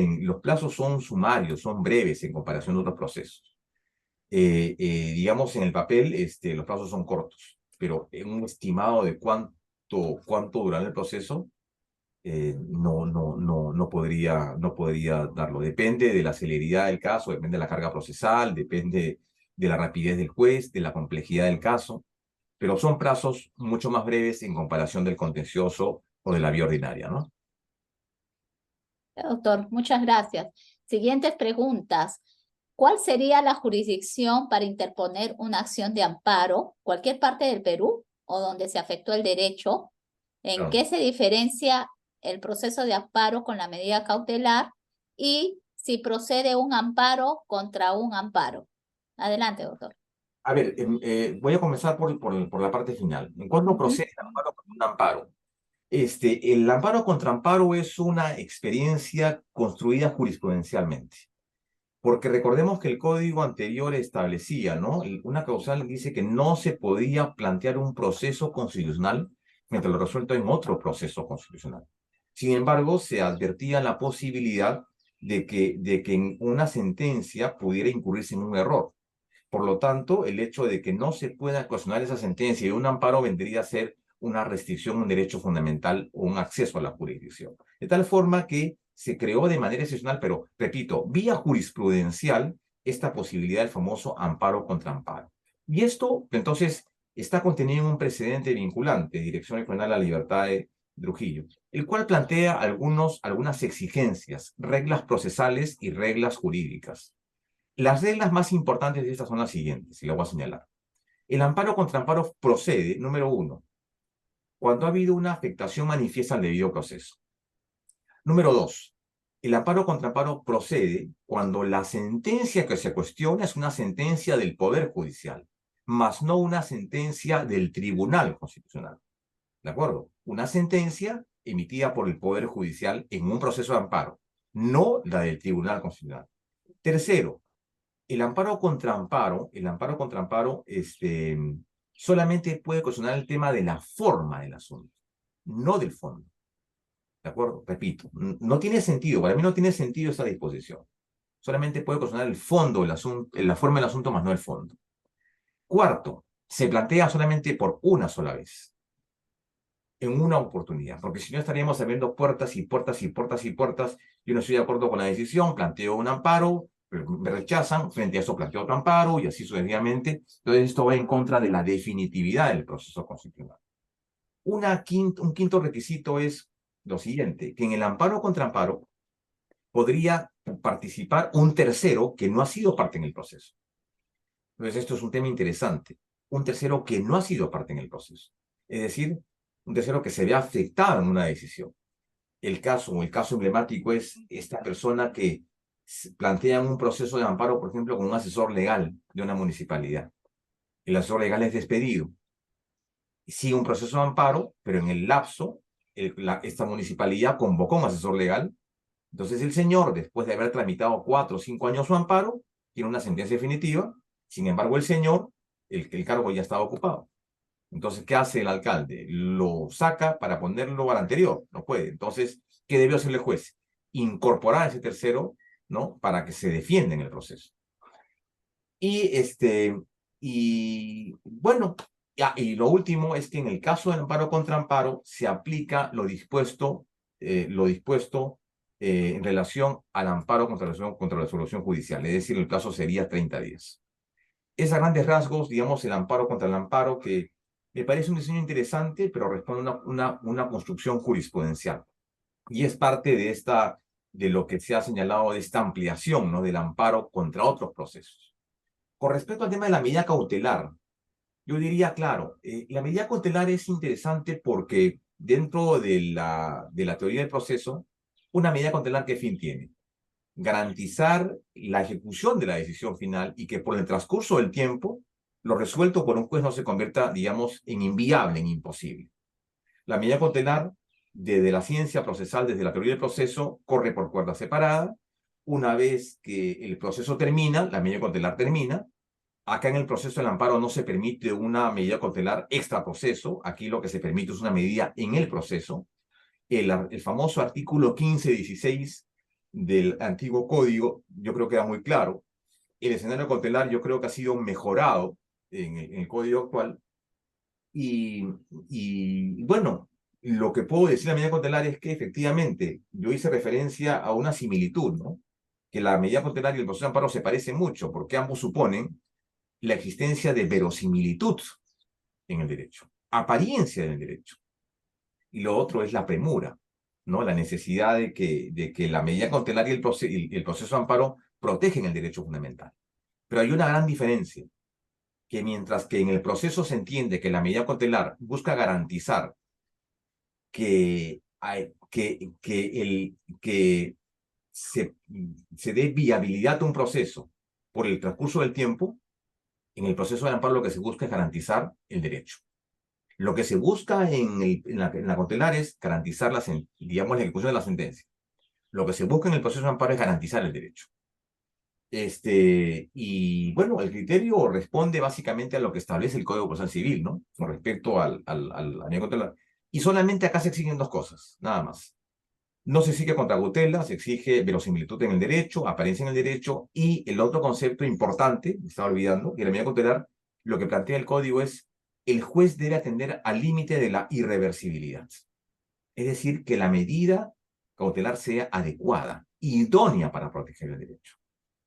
son sumarios, son breves en comparación a otros procesos. Digamos, en el papel los plazos son cortos, pero en un estimado de cuánto durará el proceso, no podría darlo. Depende de la celeridad del caso, depende de la carga procesal, depende de la rapidez del juez, de la complejidad del caso, pero son plazos mucho más breves en comparación del contencioso o de la vía ordinaria, ¿no? Doctor, muchas gracias. Siguientes preguntas. ¿Cuál sería la jurisdicción para interponer una acción de amparo, cualquier parte del Perú o donde se afectó el derecho? ¿En Claro. qué se diferencia el proceso de amparo con la medida cautelar? Y si procede un amparo contra un amparo. Adelante, doctor. A ver, voy a comenzar por la parte final. En cuanto procede el amparo con un amparo, el amparo contra amparo es una experiencia construida jurisprudencialmente. Porque recordemos que el código anterior establecía, ¿no? Una causal dice que no se podía plantear un proceso constitucional mientras lo resuelto en otro proceso constitucional. Sin embargo, se advertía la posibilidad de que en una sentencia pudiera incurrirse en un error. Por lo tanto, el hecho de que no se pueda cuestionar esa sentencia y un amparo vendría a ser una restricción a un derecho fundamental o un acceso a la jurisdicción. De tal forma que se creó de manera excepcional, pero repito, vía jurisprudencial, esta posibilidad del famoso amparo contra amparo. Y esto, entonces, está contenido en un precedente vinculante, Dirección Regional a la Libertad de Trujillo, el cual plantea algunas exigencias, reglas procesales y reglas jurídicas. Las reglas más importantes de estas son las siguientes, y las voy a señalar. El amparo contra amparo procede, número 1, cuando ha habido una afectación manifiesta al debido proceso. Número 2, el amparo contra amparo procede cuando la sentencia que se cuestiona es una sentencia del Poder Judicial, más no una sentencia del Tribunal Constitucional. ¿De acuerdo? Una sentencia emitida por el Poder Judicial en un proceso de amparo, no la del Tribunal Constitucional. Tercero, el amparo contra amparo, solamente puede cuestionar el tema de la forma del asunto, no del fondo. ¿De acuerdo? Repito, no tiene sentido, para mí no tiene sentido esa disposición. Solamente puede cuestionar el fondo del asunto, la forma del asunto, más no el fondo. Cuarto, se plantea solamente por una sola vez, en una oportunidad, porque si no estaríamos abriendo puertas y puertas y puertas y puertas. Yo no estoy de acuerdo con la decisión, planteo un amparo, me rechazan, frente a eso planteo otro amparo y así sucesivamente. Entonces esto va en contra de la definitividad del proceso constitucional. Un quinto requisito es lo siguiente, que en el amparo contra amparo podría participar un tercero que no ha sido parte en el proceso. Entonces esto es un tema interesante. Un tercero que no ha sido parte en el proceso. Es decir, un tercero que se ve afectado en una decisión. El caso emblemático es esta persona que plantea un proceso de amparo, por ejemplo, con un asesor legal de una municipalidad. El asesor legal es despedido. Sigue un proceso de amparo, pero en el lapso, esta municipalidad convocó un asesor legal. Entonces el señor, después de haber tramitado 4 o 5 años su amparo, tiene una sentencia definitiva. Sin embargo, el señor, el cargo ya estaba ocupado. Entonces, ¿qué hace el alcalde? Lo saca para ponerlo al anterior. No puede. Entonces, ¿qué debió hacer el juez? Incorporar a ese tercero, ¿no? Para que se defienda en el proceso. Y bueno, y lo último es que en el caso del amparo contra amparo se aplica lo dispuesto en relación al amparo contra la resolución judicial. Es decir, el plazo sería 30 días. Es a grandes rasgos, digamos, el amparo contra el amparo, que me parece un diseño interesante, pero responde a una construcción jurisprudencial. Y es parte de lo que se ha señalado de esta ampliación, ¿no? Del amparo contra otros procesos. Con respecto al tema de la medida cautelar, yo diría, claro, la medida cautelar es interesante porque dentro de la teoría del proceso, una medida cautelar, ¿qué fin tiene? Garantizar la ejecución de la decisión final y que por el transcurso del tiempo lo resuelto por un juez no se convierta, digamos, en inviable, en imposible. La medida cautelar, desde la ciencia procesal, desde la teoría del proceso, corre por cuerda separada. Una vez que el proceso termina, la medida cautelar termina. Acá en el proceso del amparo no se permite una medida cautelar extra proceso. Aquí lo que se permite es una medida en el proceso. El famoso artículo 1516 del antiguo código, yo creo que era muy claro. El escenario cautelar yo creo que ha sido mejorado en el código actual. Y bueno, lo que puedo decir de la medida cautelar es que efectivamente yo hice referencia a una similitud, ¿no? Que la medida cautelar y el proceso de amparo se parecen mucho, porque ambos suponen la existencia de verosimilitud en el derecho, apariencia en el derecho. Y lo otro es la premura, ¿no? La necesidad de que la medida cautelar y el proceso de amparo protegen el derecho fundamental. Pero hay una gran diferencia, que mientras que en el proceso se entiende que la medida cautelar busca garantizar que, que se dé viabilidad a un proceso por el transcurso del tiempo, en el proceso de amparo lo que se busca es garantizar el derecho. Lo que se busca en la cautelar es garantizar digamos, la ejecución de la sentencia. Lo que se busca en el proceso de amparo es garantizar el derecho. Y bueno, el criterio responde básicamente a lo que establece el Código Procesal Civil, ¿no? Con respecto a la medida cautelar. Y solamente acá se exigen dos cosas, nada más. No se exige contratutela, se exige verosimilitud en el derecho, apariencia en el derecho, y el otro concepto importante, me estaba olvidando, que la medida cautelar, lo que plantea el código es, el juez debe atender al límite de la irreversibilidad. Es decir, que la medida cautelar sea adecuada, idónea para proteger el derecho.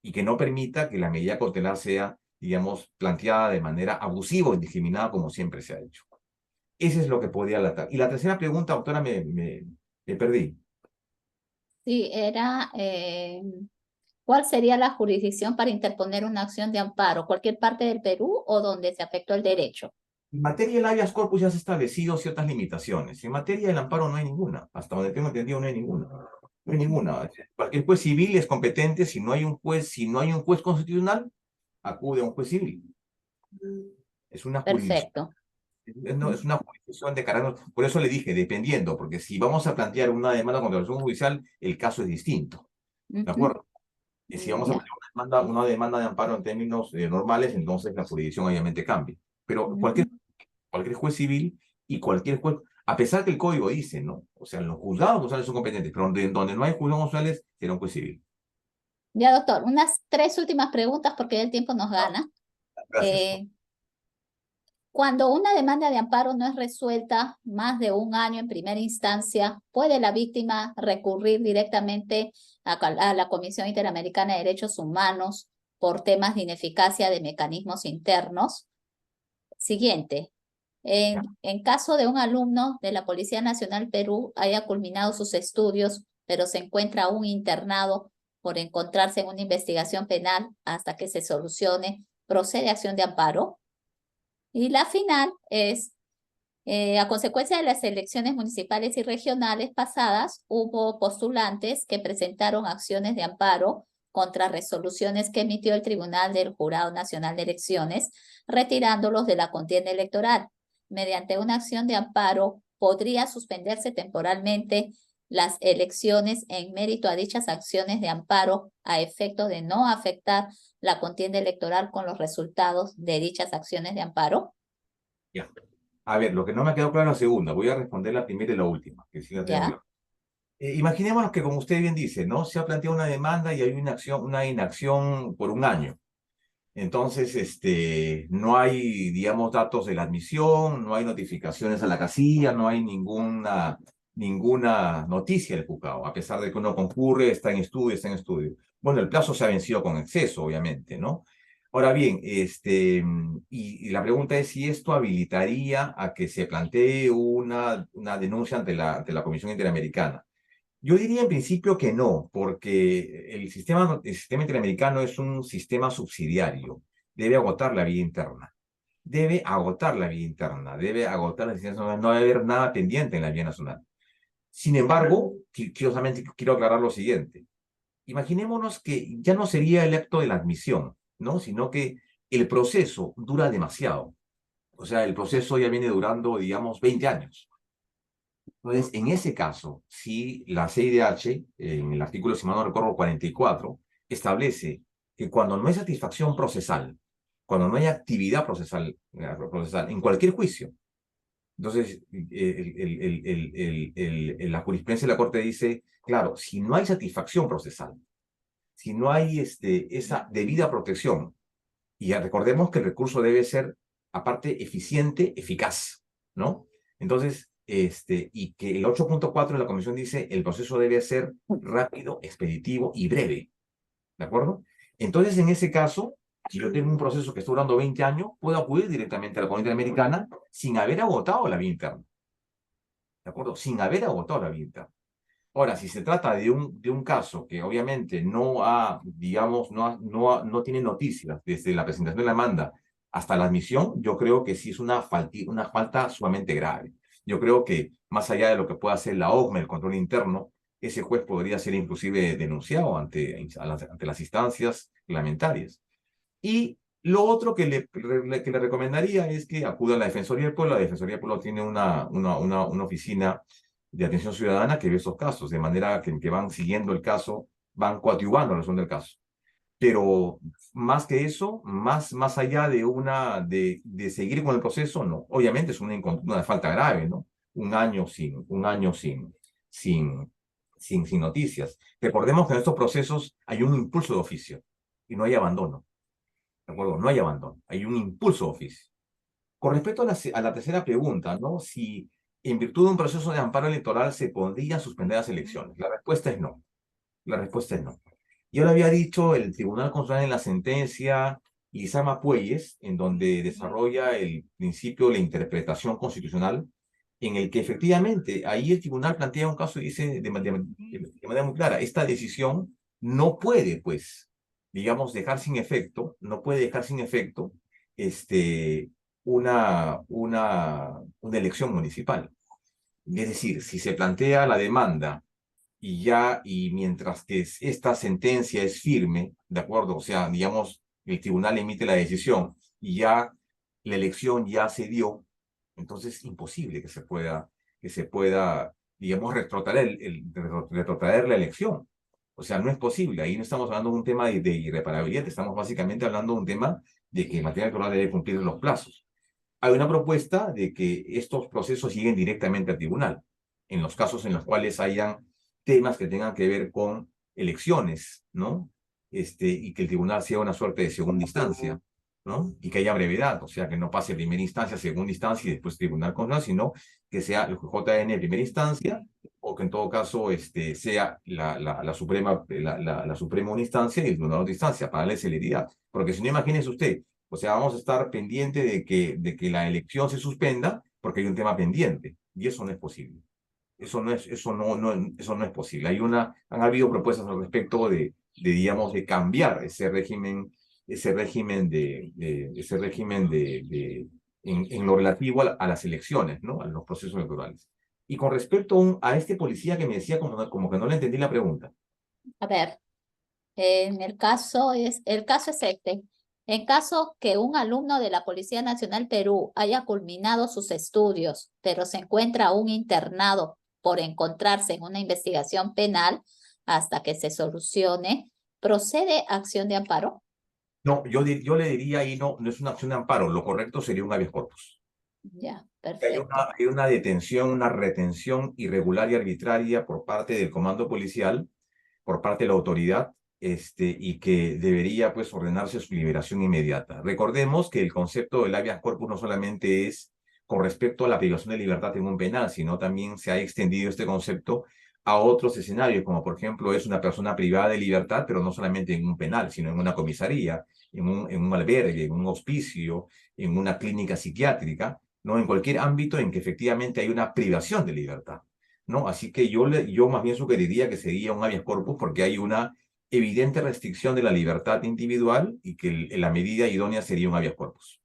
y que no permita que la medida cautelar sea, digamos, planteada de manera abusiva o indiscriminada como siempre se ha hecho. Eso es lo que podía alatar. Y la tercera pregunta, doctora, me perdí. Sí, era, ¿cuál sería la jurisdicción para interponer una acción de amparo? ¿Cualquier parte del Perú o donde se afectó el derecho? En materia del habeas corpus ya se han establecido ciertas limitaciones. En materia del amparo no hay ninguna. Hasta donde tengo entendido no hay ninguna. No hay ninguna. Cualquier juez civil es competente. Si no hay un juez, si no hay un juez constitucional, acude a un juez civil. Es una jurisdicción. Perfecto. No, es una jurisdicción de carácter. Por eso le dije, dependiendo, porque si vamos a plantear una demanda contra la acción judicial, el caso es distinto. ¿De Ujú. acuerdo? Y si vamos a Ya. plantear una demanda de amparo en términos normales, entonces la jurisdicción obviamente cambia. Pero Ujú. cualquier juez civil y cualquier juez, a pesar que el código dice, ¿no? O sea, los juzgados constitucionales son competentes, pero donde no hay juzgados constitucionales, será un juez civil. Ya, doctor, unas tres últimas preguntas porque ya el tiempo nos gana. Gracias. Eh, Cuando una demanda de amparo no es resuelta más de un año en primera instancia, ¿puede la víctima recurrir directamente a la Comisión Interamericana de Derechos Humanos por temas de ineficacia de mecanismos internos? Siguiente. Ya. En caso de un alumno de la Policía Nacional Perú haya culminado sus estudios, pero se encuentra aún internado por encontrarse en una investigación penal hasta que se solucione, ¿procede acción de amparo? Y la final es, a consecuencia de las elecciones municipales y regionales pasadas, hubo postulantes que presentaron acciones de amparo contra resoluciones que emitió el Tribunal del Jurado Nacional de Elecciones, retirándolos de la contienda electoral. Mediante una acción de amparo, podría suspenderse temporalmente las elecciones en mérito a dichas acciones de amparo a efecto de no afectar la contienda electoral con los resultados de dichas acciones de amparo. Ya. A ver, lo que no me ha quedado claro es la segunda. Voy a responder la primera y la última, que sí la tengo Ya. clara. Imaginémonos que, como usted bien dice, ¿no? Se ha planteado una demanda y hay una inacción por un año. Entonces, no hay, digamos, datos de la admisión, no hay notificaciones a la casilla, no hay ninguna noticia del juzgado, a pesar de que uno concurre, está en estudio, está en estudio. Bueno, el plazo se ha vencido con exceso, obviamente, ¿no? Ahora bien, y la pregunta es si esto habilitaría a que se plantee una denuncia ante la Comisión Interamericana. Yo diría en principio que no, porque el sistema interamericano es un sistema subsidiario. Debe agotar la vía interna. Debe agotar la vía interna. Debe agotar la vía nacional. No debe haber nada pendiente en la vía nacional. Sin embargo, solamente quiero aclarar lo siguiente. Imaginémonos que ya no sería el acto de la admisión, ¿no? Sino que el proceso dura demasiado. O sea, el proceso ya viene durando, digamos, 20 años. Entonces, en ese caso, si la CIDH, en el artículo, si mal no recuerdo, 44, establece que cuando no hay satisfacción procesal, cuando no hay actividad procesal en cualquier juicio, entonces la jurisprudencia de la Corte dice, claro, si no hay satisfacción procesal, si no hay esa debida protección, y ya recordemos que el recurso debe ser, aparte, eficiente, eficaz, ¿no? Entonces, y que el 8.4 de la Comisión dice, el proceso debe ser rápido, expeditivo y breve, ¿de acuerdo? Entonces, en ese caso, si yo tengo un proceso que está durando 20 años, puedo acudir directamente a la Corte Interamericana sin haber agotado la vía interna, ¿de acuerdo? Sin haber agotado la vía interna. Ahora, si se trata de un caso que obviamente no ha, digamos, no tiene noticias desde la presentación de la demanda hasta la admisión, yo creo que sí es una falta sumamente grave. Yo creo que más allá de lo que pueda hacer la OCME, el control interno, ese juez podría ser inclusive denunciado ante las instancias reglamentarias. Y lo otro que le recomendaría es que acuda a la Defensoría del Pueblo. La Defensoría del Pueblo tiene una oficina de atención ciudadana que ve esos casos, de manera que van siguiendo el caso, van coadyuvando la resolución del caso. Pero más que eso, más allá de seguir con el proceso, no. Obviamente es una falta grave, ¿no? Un año sin noticias. Recordemos que en estos procesos hay un impulso de oficio y no hay abandono. ¿De acuerdo? No hay abandono, hay un impulso de oficio. Con respecto a la tercera pregunta, ¿no? Si en virtud de un proceso de amparo electoral se podrían suspender las elecciones. La respuesta es no. La respuesta es no. Ya lo había dicho el Tribunal Constitucional en la sentencia Lizama Puelles, en donde desarrolla el principio de la interpretación constitucional, en el que efectivamente ahí el tribunal plantea un caso y dice de manera muy clara, esta decisión no puede, pues, digamos, dejar sin efecto, no puede dejar sin efecto este, una elección municipal. Es decir, si se plantea la demanda y mientras que esta sentencia es firme, ¿de acuerdo? O sea, digamos, el tribunal emite la decisión y ya la elección ya se dio, entonces es imposible que se pueda, digamos, retrotraer la elección. O sea, no es posible. Ahí no estamos hablando de un tema de irreparabilidad, estamos básicamente hablando de un tema de que el materia electoral debe cumplir los plazos. Hay una propuesta de que estos procesos lleguen directamente al tribunal, en los casos en los cuales hayan temas que tengan que ver con elecciones, ¿no? Y que el tribunal sea una suerte de segunda instancia, ¿no? Y que haya brevedad, o sea, que no pase primera instancia, segunda instancia y después tribunal constitucional, sino que sea el JN primera instancia, o que en todo caso sea la Suprema una instancia y el tribunal otra instancia, para darle celeridad. Porque si no, imagínese usted, o sea, vamos a estar pendientes de que la elección se suspenda porque hay un tema pendiente, y eso no es posible. Eso no es posible. Han habido propuestas al respecto digamos, de cambiar en lo relativo a las elecciones, ¿no? A los procesos electorales. Y con respecto a este policía que me decía como que no le entendí la pregunta. A ver, el caso es este. En caso que un alumno de la Policía Nacional Perú haya culminado sus estudios, pero se encuentra aún internado por encontrarse en una investigación penal hasta que se solucione, ¿procede acción de amparo? No, yo le diría ahí no es una acción de amparo, lo correcto sería un habeas corpus. Ya, Hay perfecto. una, hay una detención, una retención irregular y arbitraria por parte del comando policial, por parte de la autoridad, y que debería pues ordenarse su liberación inmediata. Recordemos que el concepto del habeas corpus no solamente es con respecto a la privación de libertad en un penal, sino también se ha extendido este concepto a otros escenarios, como por ejemplo es una persona privada de libertad, pero no solamente en un penal, sino en una comisaría, en un albergue, en un hospicio, en una clínica psiquiátrica, ¿no? En cualquier ámbito en que efectivamente hay una privación de libertad, ¿no? Así que yo más bien sugeriría que sería un habeas corpus porque hay una evidente restricción de la libertad individual y que la medida idónea sería un habeas corpus.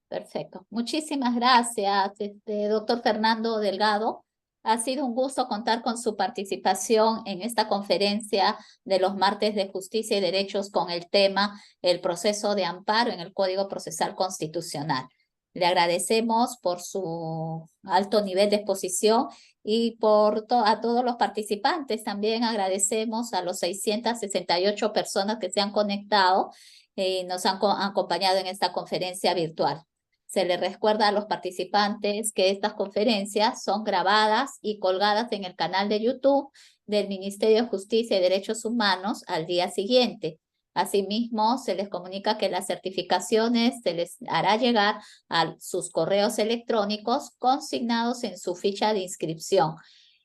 Perfecto. Muchísimas gracias, doctor Fernando Delgado. Ha sido un gusto contar con su participación en esta conferencia de los martes de justicia y derechos con el tema el proceso de amparo en el Código Procesal Constitucional. Le agradecemos por su alto nivel de exposición y a todos los participantes. También agradecemos a los 668 personas que se han conectado y nos han acompañado en esta conferencia virtual. Se les recuerda a los participantes que estas conferencias son grabadas y colgadas en el canal de YouTube del Ministerio de Justicia y Derechos Humanos al día siguiente. Asimismo, se les comunica que las certificaciones se les hará llegar a sus correos electrónicos consignados en su ficha de inscripción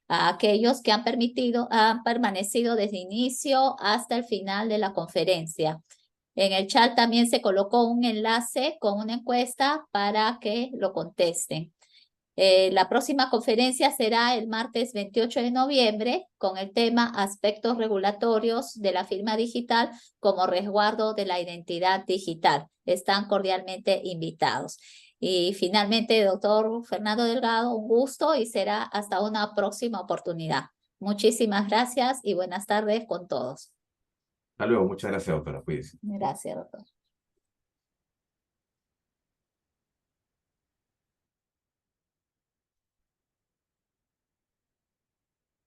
a aquellos que han permanecido desde inicio hasta el final de la conferencia. En el chat también se colocó un enlace con una encuesta para que lo contesten. La próxima conferencia será el martes 28 de noviembre con el tema Aspectos regulatorios de la firma digital como resguardo de la identidad digital. Están cordialmente invitados. Y finalmente, doctor Fernando Delgado, un gusto y será hasta una próxima oportunidad. Muchísimas gracias y buenas tardes con todos. Hasta luego, muchas gracias, doctora. Cuídese. Gracias, doctor.